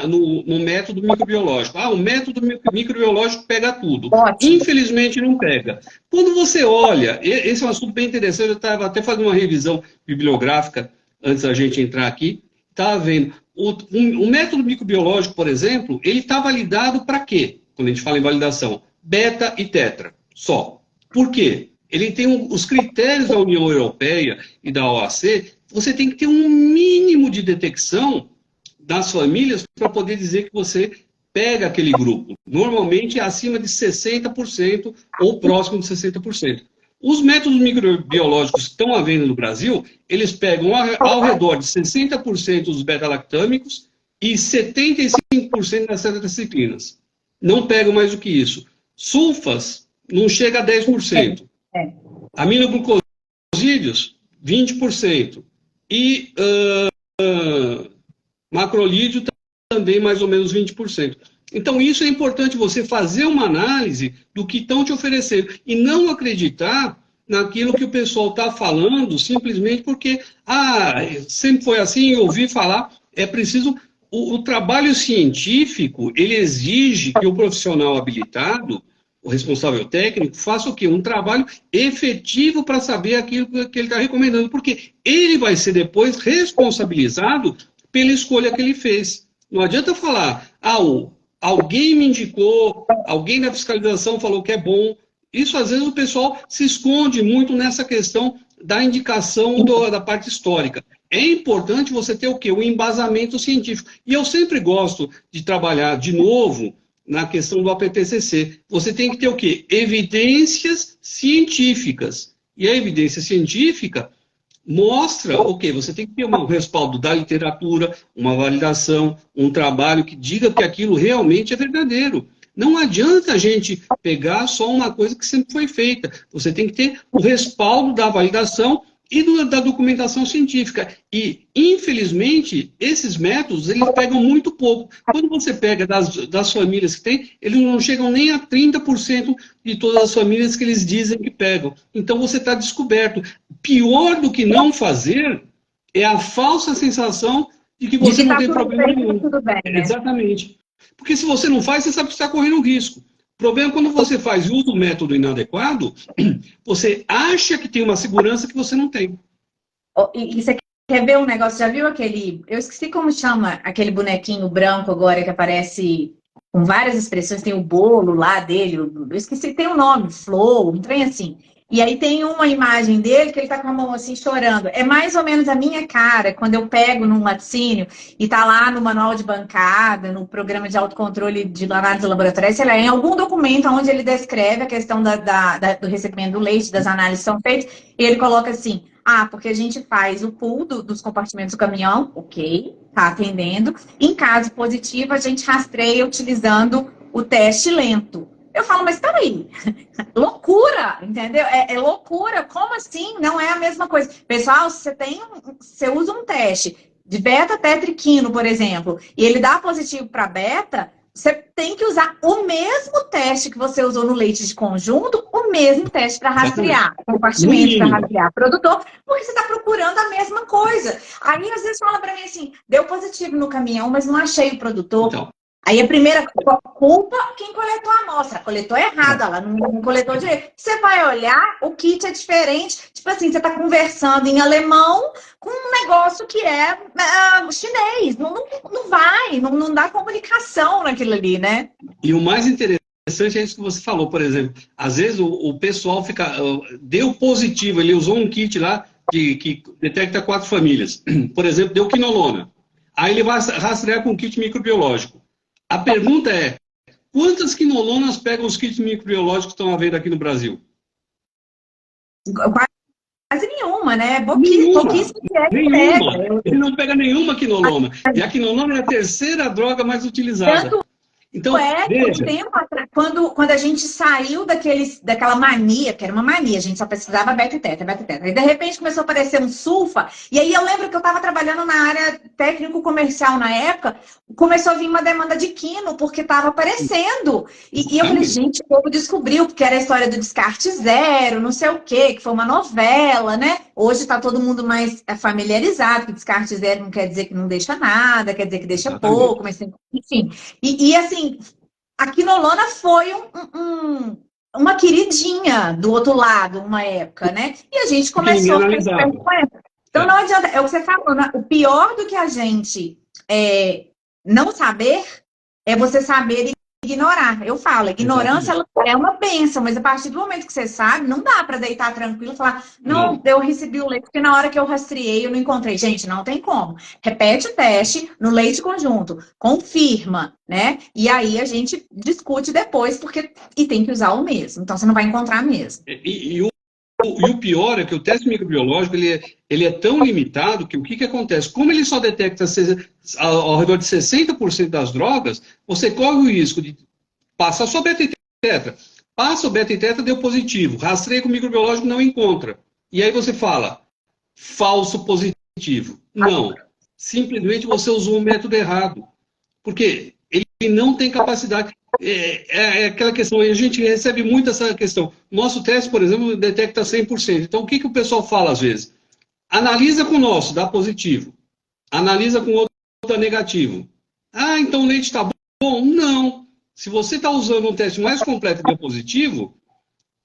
S2: no método microbiológico. O método microbiológico pega tudo.
S1: Ótimo.
S2: Infelizmente, não pega. Quando você olha, esse é um assunto bem interessante, eu estava até fazendo uma revisão bibliográfica antes da gente entrar aqui, estava vendo. O método microbiológico, por exemplo, ele está validado para quê? Quando a gente fala em validação, beta e tetra, só. Por quê? Ele tem os critérios da União Europeia e da OAC, você tem que ter um mínimo de detecção das famílias para poder dizer que você pega aquele grupo. Normalmente é acima de 60% ou próximo de 60%. Os métodos microbiológicos que estão à venda no Brasil, eles pegam ao redor de 60% dos beta-lactâmicos e 75% das tetracitrinas. Não pegam mais do que isso. Sulfas não chega a 10%. Aminoglucosídeos, 20%. E macrolídeo também mais ou menos 20%. Então, isso é importante você fazer uma análise do que estão te oferecendo e não acreditar naquilo que o pessoal está falando simplesmente porque, sempre foi assim, eu ouvi falar, é preciso... O trabalho científico, ele exige que o profissional habilitado, o responsável técnico, faça o quê? Um trabalho efetivo para saber aquilo que ele está recomendando, porque ele vai ser depois responsabilizado pela escolha que ele fez. Não adianta falar, alguém me indicou, alguém da fiscalização falou que é bom. Isso, às vezes, o pessoal se esconde muito nessa questão da indicação da parte histórica. É importante você ter o quê? O embasamento científico. E eu sempre gosto de trabalhar, de novo, na questão do APPCC. Você tem que ter o quê? Evidências científicas. E a evidência científica mostra o quê? Você tem que ter um respaldo da literatura, uma validação, um trabalho que diga que aquilo realmente é verdadeiro. Não adianta a gente pegar só uma coisa que sempre foi feita. Você tem que ter o respaldo da validação e da documentação científica. E, infelizmente, esses métodos, eles pegam muito pouco. Quando você pega das famílias que tem, eles não chegam nem a 30% de todas as famílias que eles dizem que pegam. Então, você está descoberto. Pior do que não fazer é a falsa sensação de que você não tem problema nenhum.
S1: Tudo bem, né?
S2: Exatamente. Porque se você não faz, você sabe que está correndo um risco. O problema é quando você faz uso do método inadequado, você acha que tem uma segurança que você não tem.
S1: E você quer ver um negócio? Já viu aquele... Eu esqueci como chama aquele bonequinho branco agora que aparece com várias expressões. Tem o bolo lá dele. Eu esqueci, tem um nome, Flow, um trem assim. E aí tem uma imagem dele que ele tá com a mão assim chorando. É mais ou menos a minha cara quando eu pego num laticínio e tá lá no manual de bancada, no programa de autocontrole de análise laboratorial, sei lá, em algum documento onde ele descreve a questão do recebimento do leite, das análises são feitas, e ele coloca assim, porque a gente faz o pool dos compartimentos do caminhão, ok, tá atendendo. Em caso positivo, a gente rastreia utilizando o teste lento. Eu falo, mas peraí, loucura, entendeu? É loucura, como assim? Não é a mesma coisa. Pessoal, se você usa um teste de beta-tetriquino, por exemplo, e ele dá positivo para beta, você tem que usar o mesmo teste que você usou no leite de conjunto, o mesmo teste para rastrear compartimento, para rastrear produtor, porque você está procurando a mesma coisa. Aí, às vezes, fala para mim assim, deu positivo no caminhão, mas não achei o produtor.
S2: Então.
S1: Aí a primeira culpa, quem coletou a amostra. Coletou errado, ela não coletou direito. Você vai olhar, o kit é diferente. Tipo assim, você está conversando em alemão com um negócio que é chinês. Não vai, não dá comunicação naquilo ali, né?
S2: E o mais interessante interessante é isso que você falou, por exemplo. Às vezes o pessoal deu positivo, ele usou um kit lá que detecta 4 famílias. Por exemplo, deu quinolona. Aí ele vai rastrear com um kit microbiológico. A pergunta é, quantas quinolonas pegam os kits microbiológicos que estão à venda aqui no Brasil?
S1: Quase nenhuma, né?
S2: Pouquíssimo
S1: que é que
S2: nenhuma.
S1: pega.
S2: Ele não pega nenhuma quinolona. E a quinolona é a terceira droga mais utilizada.
S1: Tanto
S2: Então, veja.
S1: tempo atrás, quando a gente saiu daquela mania, que era uma mania, a gente só precisava beta e teta, beta e teta. E de repente começou a aparecer um sulfa, e aí eu lembro que eu estava trabalhando na área técnico-comercial na época, começou a vir uma demanda de quino, porque estava aparecendo. E eu falei, gente, o povo descobriu, porque era a história do descarte zero, não sei o quê, que foi uma novela, né? Hoje está todo mundo mais familiarizado, que descarte zero não quer dizer que não deixa nada, quer dizer que deixa pouco, mas enfim. E assim, a quinolona foi uma queridinha do outro lado, uma época, né? E a gente começou a ficar. Então não adianta, é o que você falou, né? O pior do que a gente não saber é você saber ignorar. Eu falo, a ignorância ela é uma bênção, mas a partir do momento que você sabe, não dá para deitar tranquilo e falar, não, eu recebi o leite, porque na hora que eu rastreei, eu não encontrei. Gente, não tem como. Repete o teste no leite conjunto, confirma, né? E aí a gente discute depois, e tem que usar o mesmo. Então você não vai encontrar mesmo.
S2: E o pior é que o teste microbiológico ele é tão limitado que o que acontece? Como ele só detecta ao redor de 60% das drogas, você corre o risco de passar só beta e teta. Passa o beta e teta, deu positivo. Rastreia com o microbiológico, não encontra. E aí você fala, falso positivo. Não. Simplesmente você usou o método errado. Porque ele não tem capacidade. É aquela questão, a gente recebe muito essa questão. Nosso teste, por exemplo, detecta 100%. Então, o que o pessoal fala às vezes? Analisa com o nosso, dá positivo. Analisa com o outro, dá negativo. Ah, então o leite está bom? Não. Se você está usando um teste mais completo e deu positivo,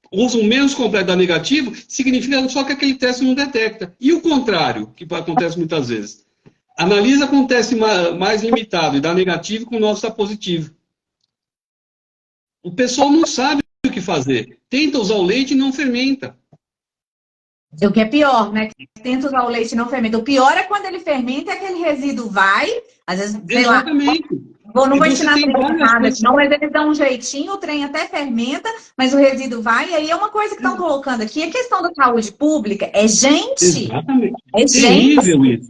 S2: usa um menos completo e dá negativo, significa só que aquele teste não detecta. E o contrário, que acontece muitas vezes. Analisa com um teste mais limitado e dá negativo, com o nosso está positivo. O pessoal não sabe o que fazer. Tenta usar o leite e não fermenta.
S1: O que é pior, né? Tenta usar o leite e não fermenta. O pior é quando ele fermenta e aquele resíduo vai, às vezes, sei
S2: Exatamente.
S1: lá. Não vou ensinar nada, não, mas eles dão um jeitinho, o trem até fermenta, mas o resíduo vai, e aí é uma coisa que estão colocando aqui, a questão da saúde pública é gente.
S2: Exatamente.
S1: É
S2: terrível isso.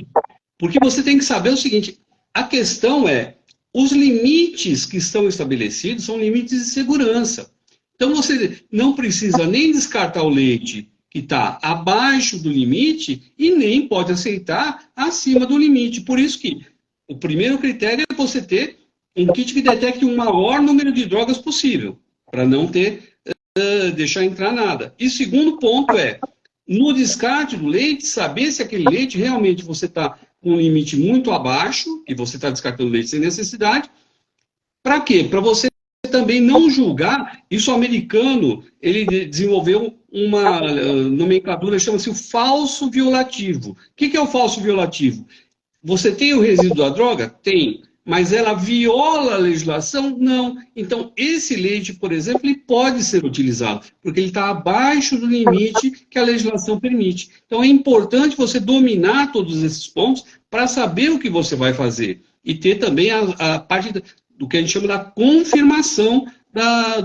S2: Porque você tem que saber o seguinte, a questão é, os limites que estão estabelecidos são limites de segurança. Então você não precisa nem descartar o leite que está abaixo do limite e nem pode aceitar acima do limite. Por isso que o primeiro critério é você ter um kit que detecte o maior número de drogas possível, para não deixar entrar nada. E segundo ponto é, no descarte do leite, saber se aquele leite realmente você está com um limite muito abaixo, que você está descartando leite sem necessidade. Para quê? Para você também não julgar. Isso o americano, ele desenvolveu uma nomenclatura, chama-se o falso violativo. O que é o falso violativo? Você tem o resíduo da droga? Tem. Mas ela viola a legislação? Não. Então, esse leite, por exemplo, ele pode ser utilizado, porque ele está abaixo do limite que a legislação permite. Então, é importante você dominar todos esses pontos para saber o que você vai fazer. E ter também a parte do que a gente chama da confirmação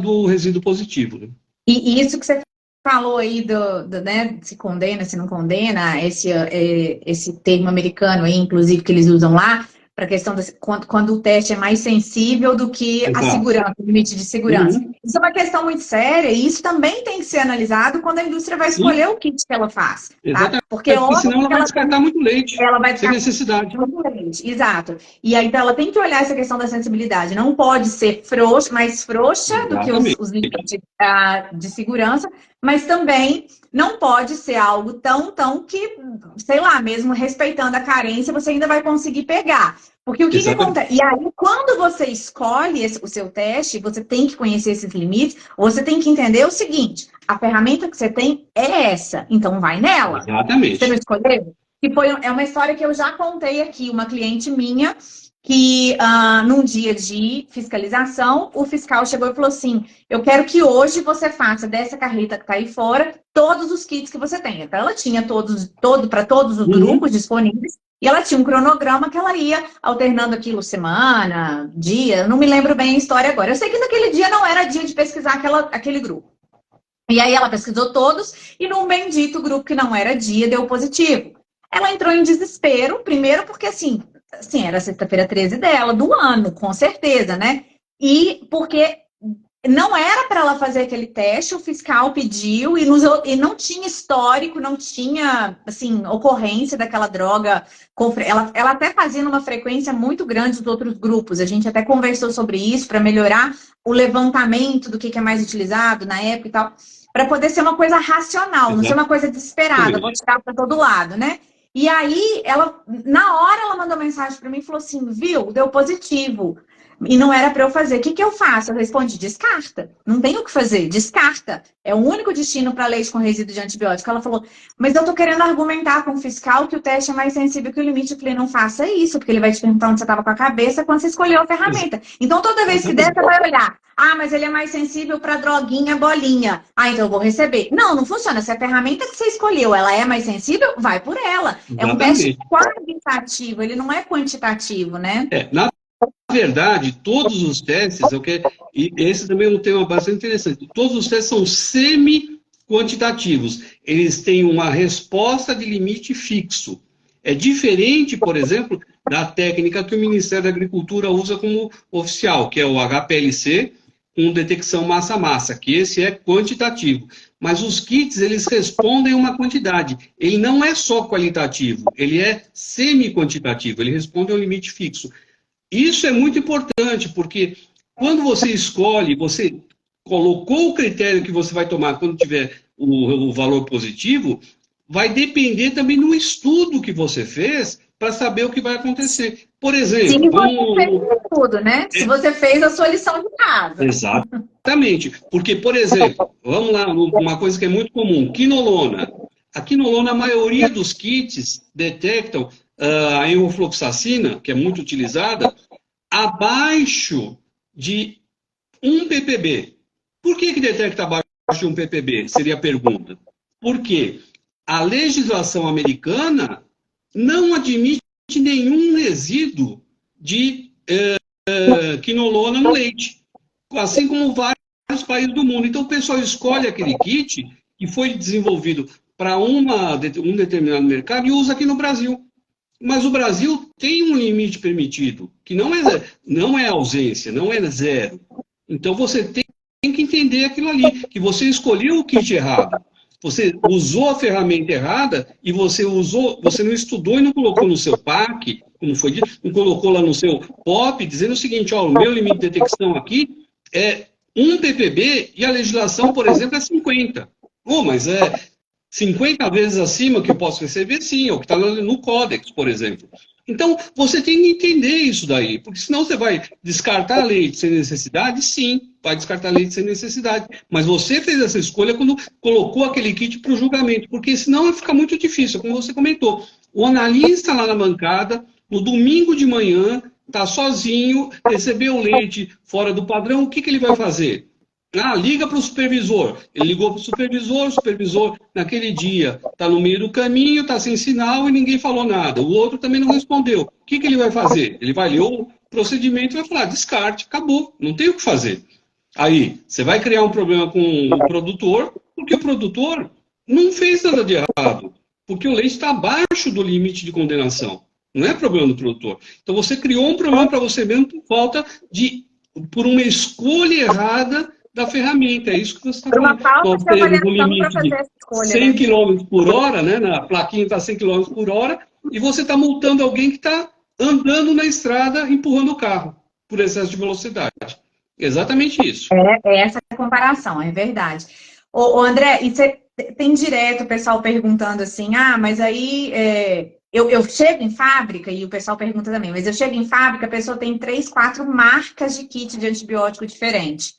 S2: do resíduo positivo. Né?
S1: E isso que você falou aí né, se condena, se não condena, esse termo americano aí, inclusive, que eles usam lá, para a questão quando o teste é mais sensível do que a segurança, o limite de segurança. Isso é uma questão muito séria e isso também tem que ser analisado quando a indústria vai escolher o kit que ela faz. Tá?
S2: Exatamente.
S1: Porque
S2: senão ela vai descartar muito leite,
S1: ela vai
S2: sem necessidade.
S1: Muito leite, exato. E aí então, ela tem que olhar essa questão da sensibilidade. Não pode ser mais frouxa do que os limites de segurança, mas também não pode ser algo tão que, sei lá, mesmo respeitando a carência, você ainda vai conseguir pegar. Porque o que acontece? E aí, quando você escolhe o seu teste, você tem que conhecer esses limites, você tem que entender o seguinte, a ferramenta que você tem é essa, então vai nela.
S2: Exatamente.
S1: Você não escolheu? É uma história que eu já contei aqui, uma cliente minha, que num dia de fiscalização, o fiscal chegou e falou assim, eu quero que hoje você faça dessa carreta que está aí fora, todos os kits que você tem. Então, ela tinha para todos os grupos disponíveis, e ela tinha um cronograma que ela ia alternando aquilo semana, dia, não me lembro bem a história agora. Eu sei que naquele dia não era dia de pesquisar aquele grupo. E aí ela pesquisou todos, e num bendito grupo que não era dia, deu positivo. Ela entrou em desespero, primeiro porque assim, era sexta-feira 13 dela, do ano, com certeza, né? E porque não era para ela fazer aquele teste, o fiscal pediu e não tinha histórico, não tinha, assim, ocorrência daquela droga. Ela até fazia numa frequência muito grande dos outros grupos. A gente até conversou sobre isso para melhorar o levantamento do que é mais utilizado na época e tal, para poder ser uma coisa racional, não ser uma coisa desesperada, vou tirar para todo lado, né? E aí, na hora, ela mandou mensagem para mim e falou assim, viu, deu positivo. E não era para eu fazer. O que eu faço? Eu respondi, descarta. Não tem o que fazer, descarta. É o único destino para leite com resíduo de antibiótico. Ela falou, mas eu tô querendo argumentar com o fiscal que o teste é mais sensível que o limite. Eu falei, não faça isso, porque ele vai te perguntar onde você estava com a cabeça quando você escolheu a ferramenta. Então, toda vez que der, você vai olhar. Ah, mas ele é mais sensível para droguinha, bolinha. Ah, então eu vou receber. Não, não funciona. Se a ferramenta que você escolheu, ela é mais sensível, vai por ela. É um teste qualitativo, ele não é quantitativo, né?
S2: Na verdade, todos os testes, e esse também é um tema bastante interessante, todos os testes são semi-quantitativos. Eles têm uma resposta de limite fixo. É diferente, por exemplo, da técnica que o Ministério da Agricultura usa como oficial, que é o HPLC, com detecção massa-massa, que esse é quantitativo. Mas os kits, eles respondem a uma quantidade. Ele não é só qualitativo, ele é semi-quantitativo, ele responde a um limite fixo. Isso é muito importante, porque quando você escolhe, você colocou o critério que você vai tomar quando tiver o valor positivo, vai depender também do estudo que você fez para saber o que vai acontecer. Por exemplo...
S1: Sim, você fez tudo, né? Se você fez a sua lição de casa.
S2: Exatamente. Porque, por exemplo, vamos lá, uma coisa que é muito comum, quinolona. A quinolona, a maioria dos kits detectam a enrofloxacina, que é muito utilizada, abaixo de 1 ppb. Por que detecta abaixo de 1 ppb? Seria a pergunta. Porque a legislação americana não admite nenhum resíduo de quinolona no leite, assim como vários países do mundo. Então, o pessoal escolhe aquele kit que foi desenvolvido para um determinado mercado e usa aqui no Brasil. Mas o Brasil tem um limite permitido, que não é ausência, não é zero. Então, você tem que entender aquilo ali, que você escolheu o kit errado. Você usou a ferramenta errada e você não estudou e não colocou no seu PAC, como foi dito, não colocou lá no seu POP, dizendo o seguinte, ó, o meu limite de detecção aqui é 1 ppb e a legislação, por exemplo, é 50. Mas é 50 vezes acima que eu posso receber, sim, é o que está no Códex, por exemplo. Então, você tem que entender isso daí, porque senão você vai descartar leite sem necessidade, sim, vai descartar leite sem necessidade. Mas você fez essa escolha quando colocou aquele kit para o julgamento, porque senão vai ficar muito difícil, como você comentou. O analista lá na bancada, no domingo de manhã, está sozinho, recebeu o leite fora do padrão, o que ele vai fazer? Liga para o supervisor. Ele ligou para o supervisor naquele dia está no meio do caminho, está sem sinal e ninguém falou nada. O outro também não respondeu. O que ele vai fazer? Ele vai ler o procedimento e vai falar, descarte, acabou, não tem o que fazer. Aí, você vai criar um problema com o produtor, porque o produtor não fez nada de errado, porque o leite está abaixo do limite de condenação. Não é problema do produtor. Então, você criou um problema para você mesmo por uma escolha errada da ferramenta, é isso que você está falando. Nós temos um limite de 100 km por hora, né? A plaquinha está 100 km por hora, e você está multando alguém que está andando na estrada, empurrando o carro, por excesso de velocidade. Exatamente isso.
S1: É essa comparação, é verdade. Ô André, e você tem direto o pessoal perguntando assim, mas aí eu chego em fábrica, e o pessoal pergunta também, mas eu chego em fábrica, a pessoa tem 3, 4 marcas de kit de antibiótico diferente.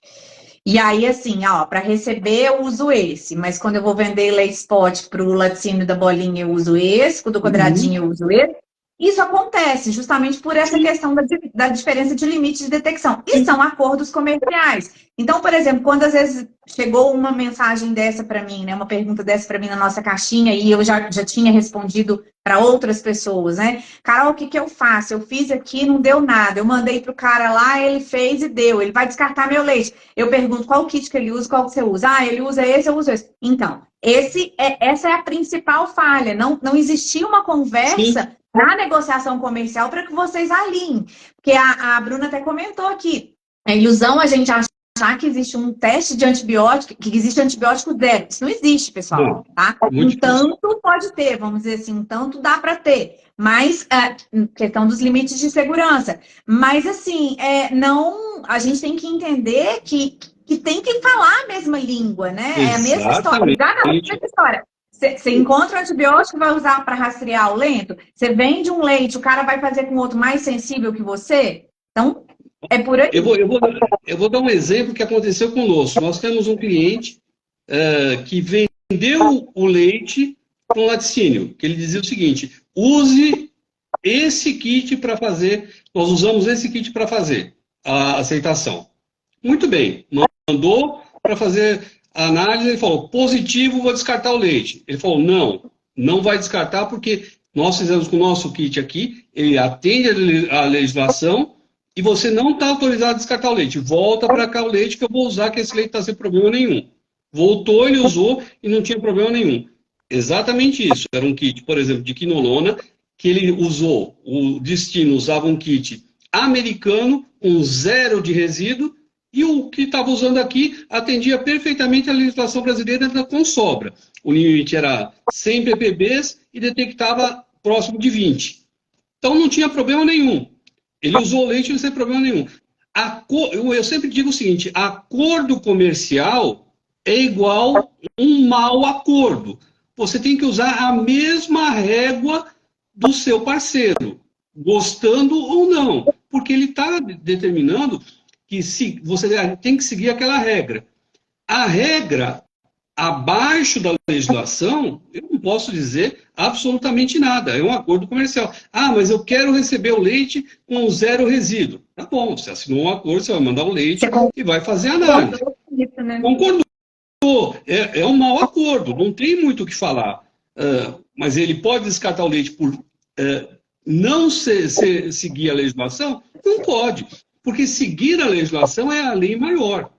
S1: E aí, assim, para receber eu uso esse, mas quando eu vou vender leite spot para o laticínio da bolinha eu uso esse, o do quadradinho eu uso esse. Isso acontece justamente por essa questão da diferença de limite de detecção. E são acordos comerciais. Então, por exemplo, quando às vezes chegou uma mensagem dessa para mim, né, uma pergunta dessa para mim na nossa caixinha, e eu já tinha respondido para outras pessoas, né? Carol, o que que eu faço? Eu fiz aqui, não deu nada. Eu mandei para o cara lá, ele fez e deu. Ele vai descartar meu leite. Eu pergunto qual kit que ele usa, qual que você usa. Ah, ele usa esse, eu uso esse. Então, essa é a principal falha. Não existia uma conversa na negociação comercial para que vocês alinhem. Porque a Bruna até comentou aqui, é ilusão a gente achar que existe um teste de antibiótico, que existe antibiótico zero. Isso não existe, pessoal. Tá? Um tanto pode ter, vamos dizer assim, um tanto dá para ter. Mas, questão dos limites de segurança. Mas, assim, a gente tem que entender que tem que falar a mesma língua, né? É a mesma história. A mesma história. Você encontra um antibiótico e vai usar para rastrear o lento? Você vende um leite, o cara vai fazer com outro mais sensível que você? Então, é por aí.
S2: Eu vou dar um exemplo que aconteceu conosco. Nós temos um cliente que vendeu o leite com laticínio, que ele dizia o seguinte: use esse kit para fazer, nós usamos esse kit para fazer a aceitação. Muito bem, mandou para fazer a análise, ele falou, positivo, vou descartar o leite. Ele falou, não vai descartar porque nós fizemos com o nosso kit aqui, ele atende a legislação e você não está autorizado a descartar o leite. Volta para cá o leite que eu vou usar, que esse leite está sem problema nenhum. Voltou, ele usou e não tinha problema nenhum. Exatamente isso. Era um kit, por exemplo, de quinolona, que ele usou, o destino usava um kit americano com 0 de resíduo, e o que estava usando aqui atendia perfeitamente a legislação brasileira com sobra. O limite era 100 ppbs e detectava próximo de 20. Então não tinha problema nenhum. Ele usou o leite sem problema nenhum. Eu sempre digo o seguinte, acordo comercial é igual um mau acordo. Você tem que usar a mesma régua do seu parceiro, gostando ou não, porque ele está determinando que você tem que seguir aquela regra. A regra abaixo da legislação, eu não posso dizer absolutamente nada. É um acordo comercial. Ah, mas eu quero receber o leite com 0 resíduo. Tá bom, você assinou um acordo, você vai mandar o leite e vai fazer a análise. Concordou. É um mau acordo, não tem muito o que falar. Mas ele pode descartar o leite por não seguir a legislação? Não pode. Porque seguir a legislação é a lei maior.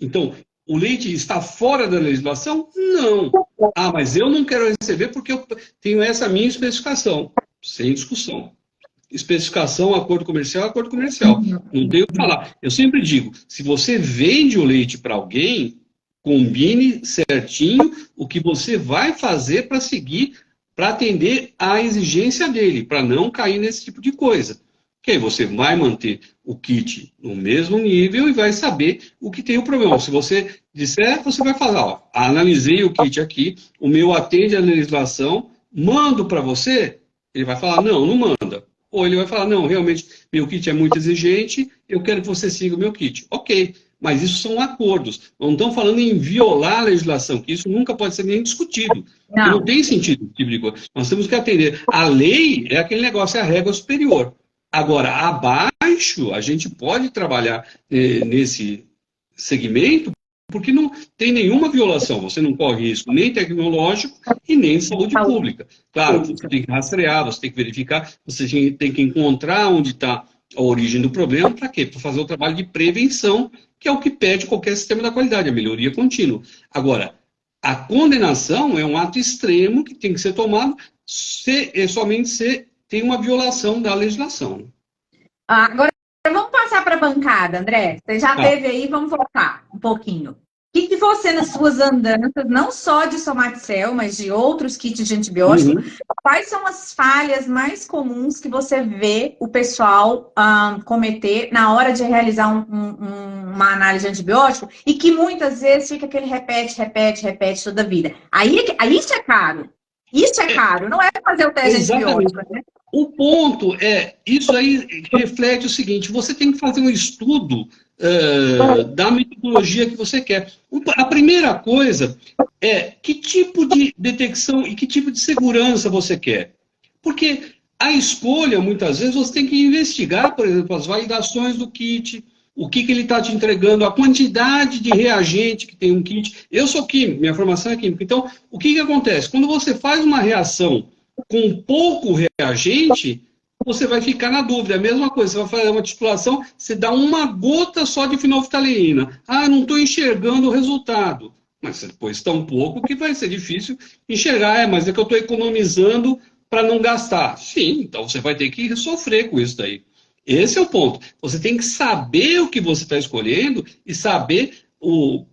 S2: Então, o leite está fora da legislação? Não. Ah, mas eu não quero receber porque eu tenho essa minha especificação. Sem discussão. Especificação, acordo comercial, acordo comercial. Não tenho o que falar. Eu sempre digo, se você vende o leite para alguém, combine certinho o que você vai fazer para seguir, para atender à exigência dele, para não cair nesse tipo de coisa. Que aí você vai manter o kit no mesmo nível e vai saber o que tem o problema. Se você disser, você vai falar, ó, analisei o kit aqui, o meu atende à legislação, mando para você, ele vai falar, não manda. Ou ele vai falar, não, realmente, meu kit é muito exigente, eu quero que você siga o meu kit. Ok, mas isso são acordos. Não estamos falando em violar a legislação, que isso nunca pode ser nem discutido. Não tem sentido esse tipo de coisa. Nós temos que atender. A lei é aquele negócio, é a régua superior. Agora, abaixo, a gente pode trabalhar nesse segmento porque não tem nenhuma violação. Você não corre risco nem tecnológico e nem de saúde pública. Claro, você tem que rastrear, você tem que verificar, você tem que encontrar onde está a origem do problema. Para quê? Para fazer o trabalho de prevenção, que é o que pede qualquer sistema da qualidade, a melhoria contínua. Agora, a condenação é um ato extremo que tem que ser tomado somente se tem uma violação da legislação.
S1: Agora, vamos passar para a bancada, André. Você já teve aí, vamos voltar um pouquinho. O que você, nas suas andanças, não só de Somaticel, mas de outros kits de antibiótico, quais são as falhas mais comuns que você vê o pessoal cometer na hora de realizar uma análise de antibiótico e que muitas vezes fica aquele repete toda a vida? Aí isso é caro. Isso é caro, não é fazer o teste de antibiótico, né?
S2: O ponto isso aí reflete o seguinte, você tem que fazer um estudo da metodologia que você quer. A primeira coisa é que tipo de detecção e que tipo de segurança você quer. Porque A escolha, muitas vezes, você tem que investigar, por exemplo, as validações do kit, o que ele está te entregando, a quantidade de reagente que tem um kit. Eu sou químico, minha formação é química. Então, o que acontece? Quando você faz uma reação com pouco reagente, você vai ficar na dúvida. É a mesma coisa, você vai fazer uma titulação, você dá uma gota só de fenolftaleína. Ah, não estou enxergando o resultado. Mas você pôs tão pouco que vai ser difícil enxergar. Mas é que eu estou economizando para não gastar. Sim, então você vai ter que sofrer com isso daí. Esse é o ponto. Você tem que saber o que você está escolhendo e saber o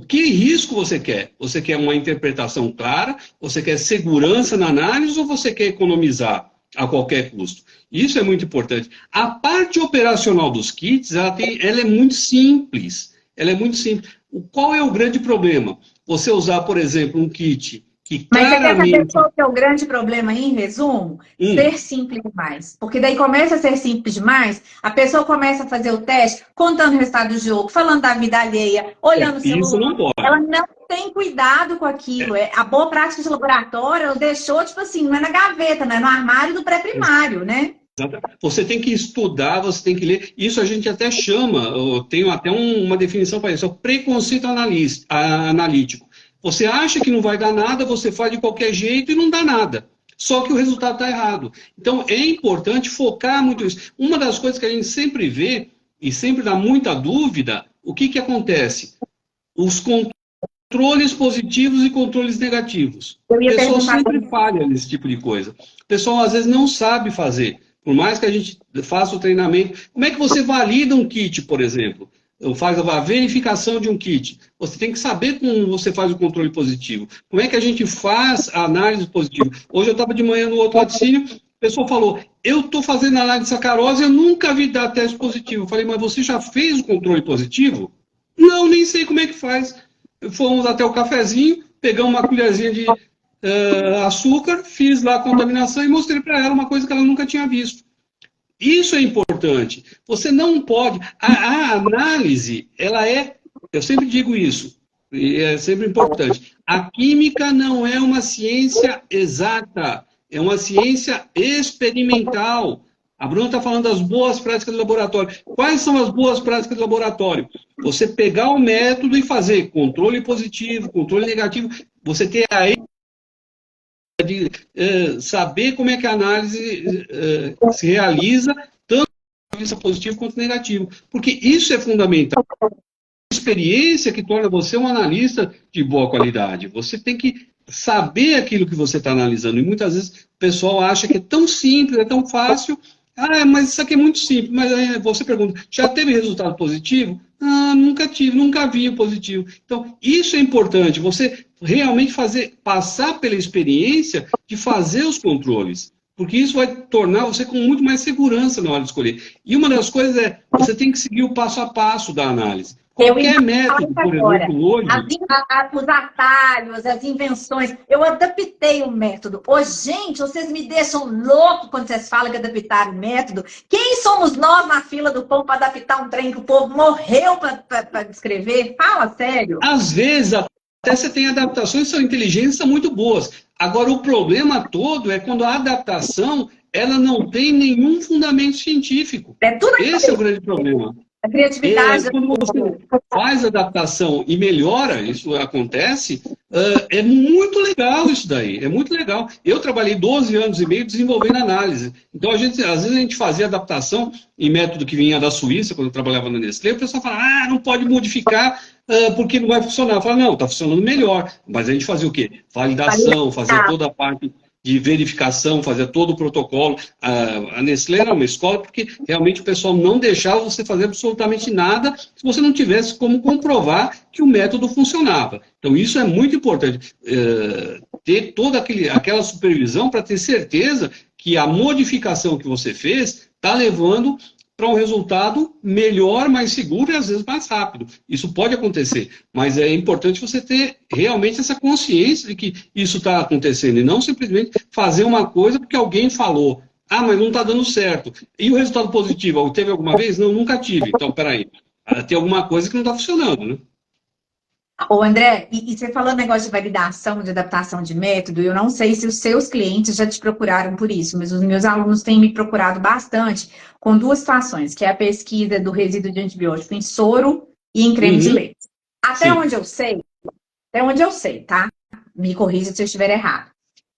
S2: que risco você quer. Você quer uma interpretação clara? Você quer segurança na análise ou você quer economizar a qualquer custo? Isso é muito importante. A parte operacional dos kits, ela é muito simples. Ela é muito simples. Qual é o grande problema? Você usar, por exemplo, um kit que
S1: Mas você quer saber
S2: claramente...
S1: qual que é o grande problema aí, em resumo? Ser simples demais. Porque daí começa a ser simples demais, a pessoa começa a fazer o teste, contando o resultado do jogo, falando da vida alheia, olhando o
S2: Isso
S1: celular.
S2: não pode.
S1: Ela não tem cuidado com aquilo. A boa prática de laboratório, ela deixou, tipo assim, não é na gaveta, não é no armário do pré-primário, né?
S2: Você tem que estudar, você tem que ler. Isso a gente até chama, eu tenho até uma definição para isso, é o preconceito analítico. Você acha que não vai dar nada, você faz de qualquer jeito e não dá nada. Só que o resultado está errado. Então, é importante focar muito nisso. Uma das coisas que a gente sempre vê, e sempre dá muita dúvida, o que acontece? Os controles positivos e controles negativos. O pessoal sempre falha nesse tipo de coisa. O pessoal, às vezes, não sabe fazer. Por mais que a gente faça o treinamento. Como é que você valida um kit, por exemplo? Faz a verificação de um kit. Você tem que saber como você faz o controle positivo. Como é que a gente faz a análise positiva? Hoje eu estava de manhã no outro laticínio, a pessoa falou, eu estou fazendo análise de sacarose, eu nunca vi dar teste positivo. Eu falei, mas você já fez o controle positivo? Não, nem sei como é que faz. Fomos até o cafezinho, pegamos uma colherzinha de açúcar, fiz lá a contaminação e mostrei para ela uma coisa que ela nunca tinha visto. Isso é importante. Você não pode... A análise, ela é... Eu sempre digo isso, e é sempre importante. A química não é uma ciência exata, é uma ciência experimental. A Bruna está falando das boas práticas do laboratório. Quais são as boas práticas do laboratório? Você pegar o método e fazer controle positivo, controle negativo. Você ter a de saber como é que a análise se realiza, tanto do ponto de vista positivo quanto negativo. Porque isso é fundamental. A experiência que torna você um analista de boa qualidade. Você tem que saber aquilo que você está analisando. E muitas vezes o pessoal acha que é tão simples, é tão fácil. Ah, mas isso aqui é muito simples. Mas aí você pergunta, já teve resultado positivo? Ah, nunca tive, nunca vi o positivo. Então, isso é importante, você realmente passar pela experiência de fazer os controles. Porque isso vai tornar você com muito mais segurança na hora de escolher. E uma das coisas é, você tem que seguir o passo a passo da análise. Qualquer método, por exemplo, hoje...
S1: Os atalhos, as invenções, eu adaptei o método. Ô, gente, vocês me deixam louco quando vocês falam que adaptaram o método. Quem somos nós na fila do pão para adaptar um trem que o povo morreu para descrever? Fala sério.
S2: Às vezes, até você tem adaptações que são inteligentes, são muito boas. Agora, o problema todo é quando a adaptação ela não tem nenhum fundamento científico. Esse é o grande problema.
S1: A criatividade.
S2: Quando você faz adaptação e melhora, isso acontece, é muito legal isso daí, é muito legal. Eu trabalhei 12 anos e meio desenvolvendo análise. Então, às vezes a gente fazia adaptação em método que vinha da Suíça, quando eu trabalhava na Nestlé, o pessoal fala, não pode modificar porque não vai funcionar. Eu falo, não, está funcionando melhor. Mas a gente fazia o quê? Validação, fazer toda a parte de verificação, fazer todo o protocolo. A Nestlé era uma escola porque realmente o pessoal não deixava você fazer absolutamente nada se você não tivesse como comprovar que o método funcionava. Então, isso é muito importante, ter toda aquela supervisão para ter certeza que a modificação que você fez está levando para um resultado melhor, mais seguro e às vezes mais rápido. Isso pode acontecer, mas é importante você ter realmente essa consciência de que isso está acontecendo e não simplesmente fazer uma coisa porque alguém falou. Ah, mas não está dando certo. E o resultado positivo? Teve alguma vez? Não, nunca tive. Então, peraí. Tem alguma coisa que não está funcionando, né?
S1: Ô, André, e você falou negócio de validação, de adaptação de método, eu não sei se os seus clientes já te procuraram por isso, mas os meus alunos têm me procurado bastante com duas situações, que é a pesquisa do resíduo de antibiótico em soro e em creme de
S2: Uhum,
S1: leite. Até
S2: sim,
S1: onde eu sei, até onde eu sei, tá? Me corrija se eu estiver errado.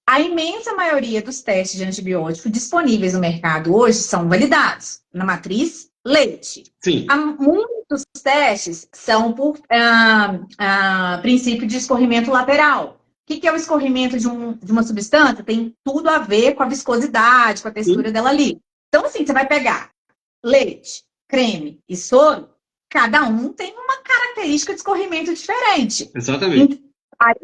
S1: A imensa maioria dos testes de antibiótico disponíveis no mercado hoje são validados na matriz leite.
S2: sim,
S1: Muitos testes são por princípio de escorrimento lateral. O que é o escorrimento de uma substância? Tem tudo a ver com a viscosidade, com a textura
S2: sim,
S1: dela ali. Então, assim, você vai pegar leite, creme e soro, cada um tem uma característica de escorrimento diferente.
S2: exatamente.
S1: Aí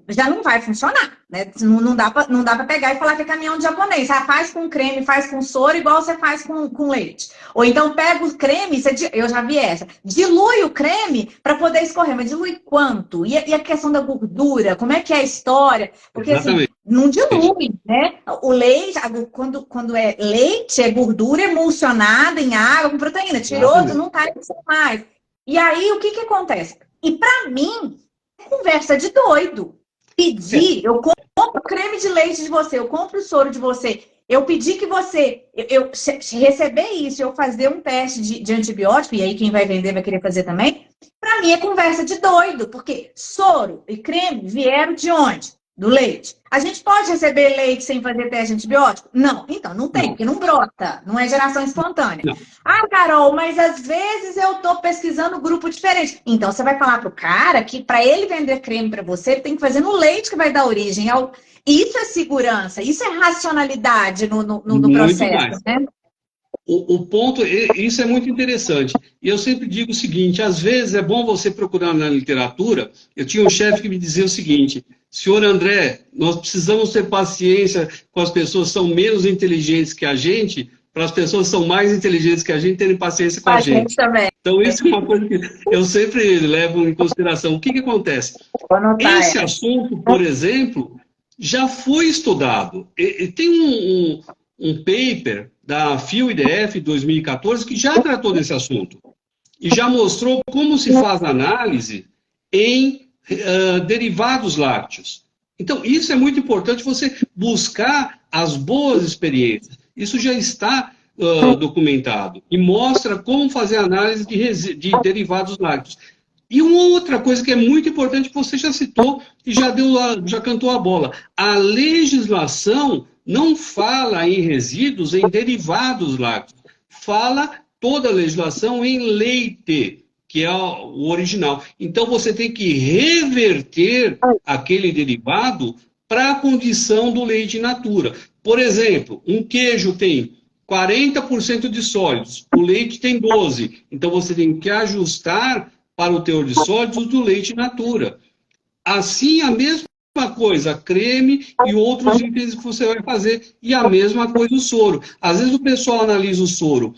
S1: já não vai funcionar, né? Não dá para pegar e falar que é caminhão de japonês. Ah, faz com creme, faz com soro, igual você faz com leite. Ou então pega o creme, eu já vi essa, dilui o creme para poder escorrer, mas dilui quanto? E a questão da gordura, como é que é a história? Porque assim,
S2: Exatamente.
S1: não dilui, né? O leite, quando é leite, é gordura emulsionada em água com proteína. Tirou,
S2: Exatamente.
S1: não tá mais. E aí, o que acontece? E para mim, é conversa de doido.
S2: É,
S1: Pedir, eu compro creme de leite de você, eu compro o soro de você. Eu pedi que você, receber isso, eu fazer um teste de antibiótico, e aí quem vai vender vai querer fazer também. Para mim é conversa de doido, porque soro e creme vieram de onde? Do leite. A gente pode receber leite sem fazer teste de antibiótico? Não. Então, não tem,
S2: não,
S1: porque não brota, não é geração espontânea.
S2: não.
S1: Ah, Carol, mas às vezes eu estou pesquisando grupo diferente. Então, você vai falar para o cara que para ele vender creme para você, ele tem que fazer no leite que vai dar origem ao. Isso é segurança, isso é racionalidade no
S2: Muito
S1: processo,
S2: mais.
S1: né?
S2: O ponto, isso é muito interessante. E eu sempre digo o seguinte: às vezes é bom você procurar na literatura. Eu tinha um chefe que me dizia o seguinte: senhor André, nós precisamos ter paciência com as pessoas que são menos inteligentes que a gente, para as pessoas que são mais inteligentes que a gente terem paciência com a
S1: A gente
S2: gente.
S1: também.
S2: Então, isso é uma coisa que eu sempre levo em consideração. O que acontece?
S1: Vou anotar
S2: Esse
S1: essa.
S2: assunto, por exemplo, já foi estudado. Tem um paper da FIO-IDF 2014 que já tratou desse assunto e já mostrou como se faz análise em derivados lácteos. Então, isso é muito importante, você buscar as boas experiências. Isso já está documentado e mostra como fazer análise de derivados lácteos. E uma outra coisa que é muito importante, que você já citou e já cantou a bola. A legislação não fala em resíduos, em derivados lácteos. Fala toda a legislação em leite, que é o original. Então, você tem que reverter aquele derivado para a condição do leite in natura. Por exemplo, um queijo tem 40% de sólidos, o leite tem 12%. Então, você tem que ajustar para o teor de sólidos do leite in natura. Assim, a mesma coisa, creme e outros itens que você vai fazer, e a mesma coisa o soro. Às vezes o pessoal analisa o soro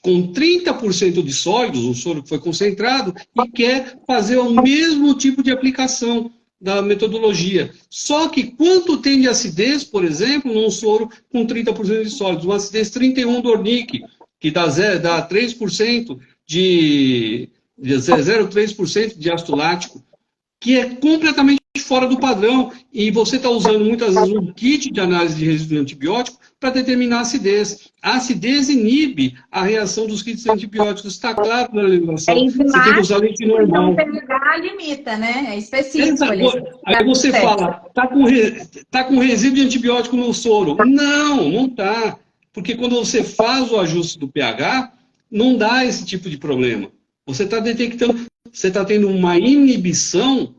S2: com 30% de sólidos, um soro que foi concentrado, e quer fazer o mesmo tipo de aplicação da metodologia. Só que quanto tem de acidez, por exemplo, num soro com 30% de sólidos? Uma acidez 31 do Ornick, que dá 3% de 0,3% de ácido lático, que é completamente fora do padrão, e você está usando muitas vezes um kit de análise de resíduo antibiótico para determinar a acidez. A acidez inibe a reação dos kits antibióticos, está claro na
S1: É
S2: legislação. Você tem que usar
S1: enzimático,
S2: leite
S1: então
S2: normal.
S1: pH limita, né? É específico ali.
S2: Aí você fala, tá com resíduo de antibiótico no soro. Não, não tá. Porque quando você faz o ajuste do pH, não dá esse tipo de problema. Você está detectando, você está tendo uma inibição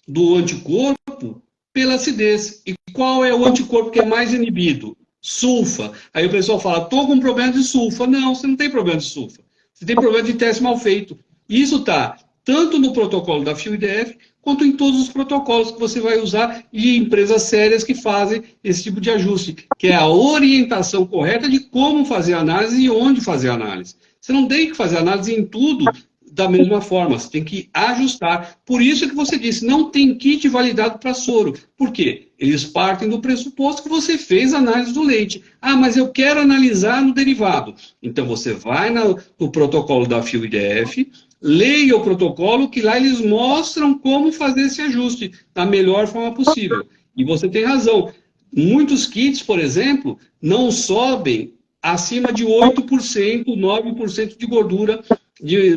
S2: do anticorpo pela acidez. E qual é o anticorpo que é mais inibido? Sulfa. Aí o pessoal fala, estou com problema de sulfa. Não, você não tem problema de sulfa. Você tem problema de teste mal feito. Isso está tanto no protocolo da FIO-IDF, quanto em todos os protocolos que você vai usar de empresas sérias que fazem esse tipo de ajuste, que é a orientação correta de como fazer a análise e onde fazer a análise. Você não tem que fazer análise em tudo da mesma forma, você tem que ajustar. Por isso que você disse, não tem kit validado para soro. Por quê? Eles partem do pressuposto que você fez análise do leite. Ah, mas eu quero analisar no derivado. Então você vai no protocolo da FIO-IDF, leia o protocolo, que lá eles mostram como fazer esse ajuste da melhor forma possível. E você tem razão. Muitos kits, por exemplo, não sobem acima de 8%, 9% de gordura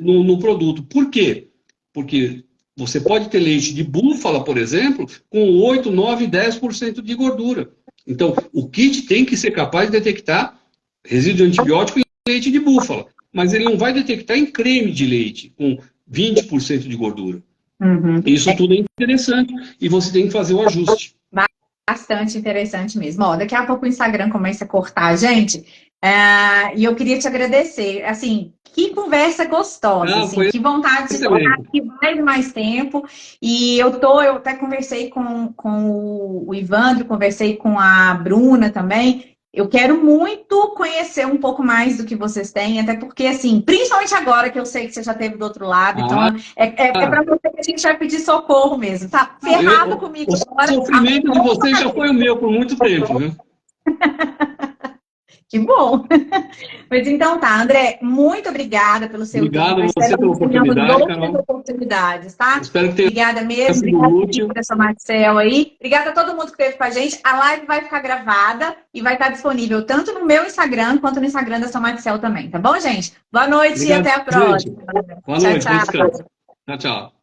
S2: no produto. Por quê? Porque você pode ter leite de búfala, por exemplo, com 8, 9, 10% de gordura. Então, o kit tem que ser capaz de detectar resíduo de antibiótico em leite de búfala, mas ele não vai detectar em creme de leite, com 20% de gordura.
S1: Uhum.
S2: Isso tudo é interessante e você tem que fazer o ajuste.
S1: Bastante interessante mesmo. Ó, daqui a pouco o Instagram começa a cortar, gente. E eu queria te agradecer. Assim, que conversa gostosa, assim, que vontade de ficar aqui mais tempo. E eu até conversei com o Ivandro, conversei com a Bruna também. Eu quero muito conhecer um pouco mais do que vocês têm, até porque, assim, principalmente agora que eu sei que você já esteve do outro lado, então é para você que a gente vai pedir socorro mesmo, tá ferrado comigo agora.
S2: O sofrimento de vocês já foi o meu por muito tempo, né?
S1: Que bom! Mas então tá, André, muito obrigada pelo seu
S2: tempo. Obrigado
S1: a você
S2: pela oportunidade, Carol.
S1: Oportunidades, tá?
S2: Espero que tenha
S1: obrigada mesmo, obrigada por essa Marcel aí. Obrigada a todo mundo que esteve com a gente. A live vai ficar gravada e vai estar disponível tanto no meu Instagram quanto no Instagram da São Marcel também, tá bom, gente? Boa noite e até a próxima.
S2: Boa noite, tchau, tchau.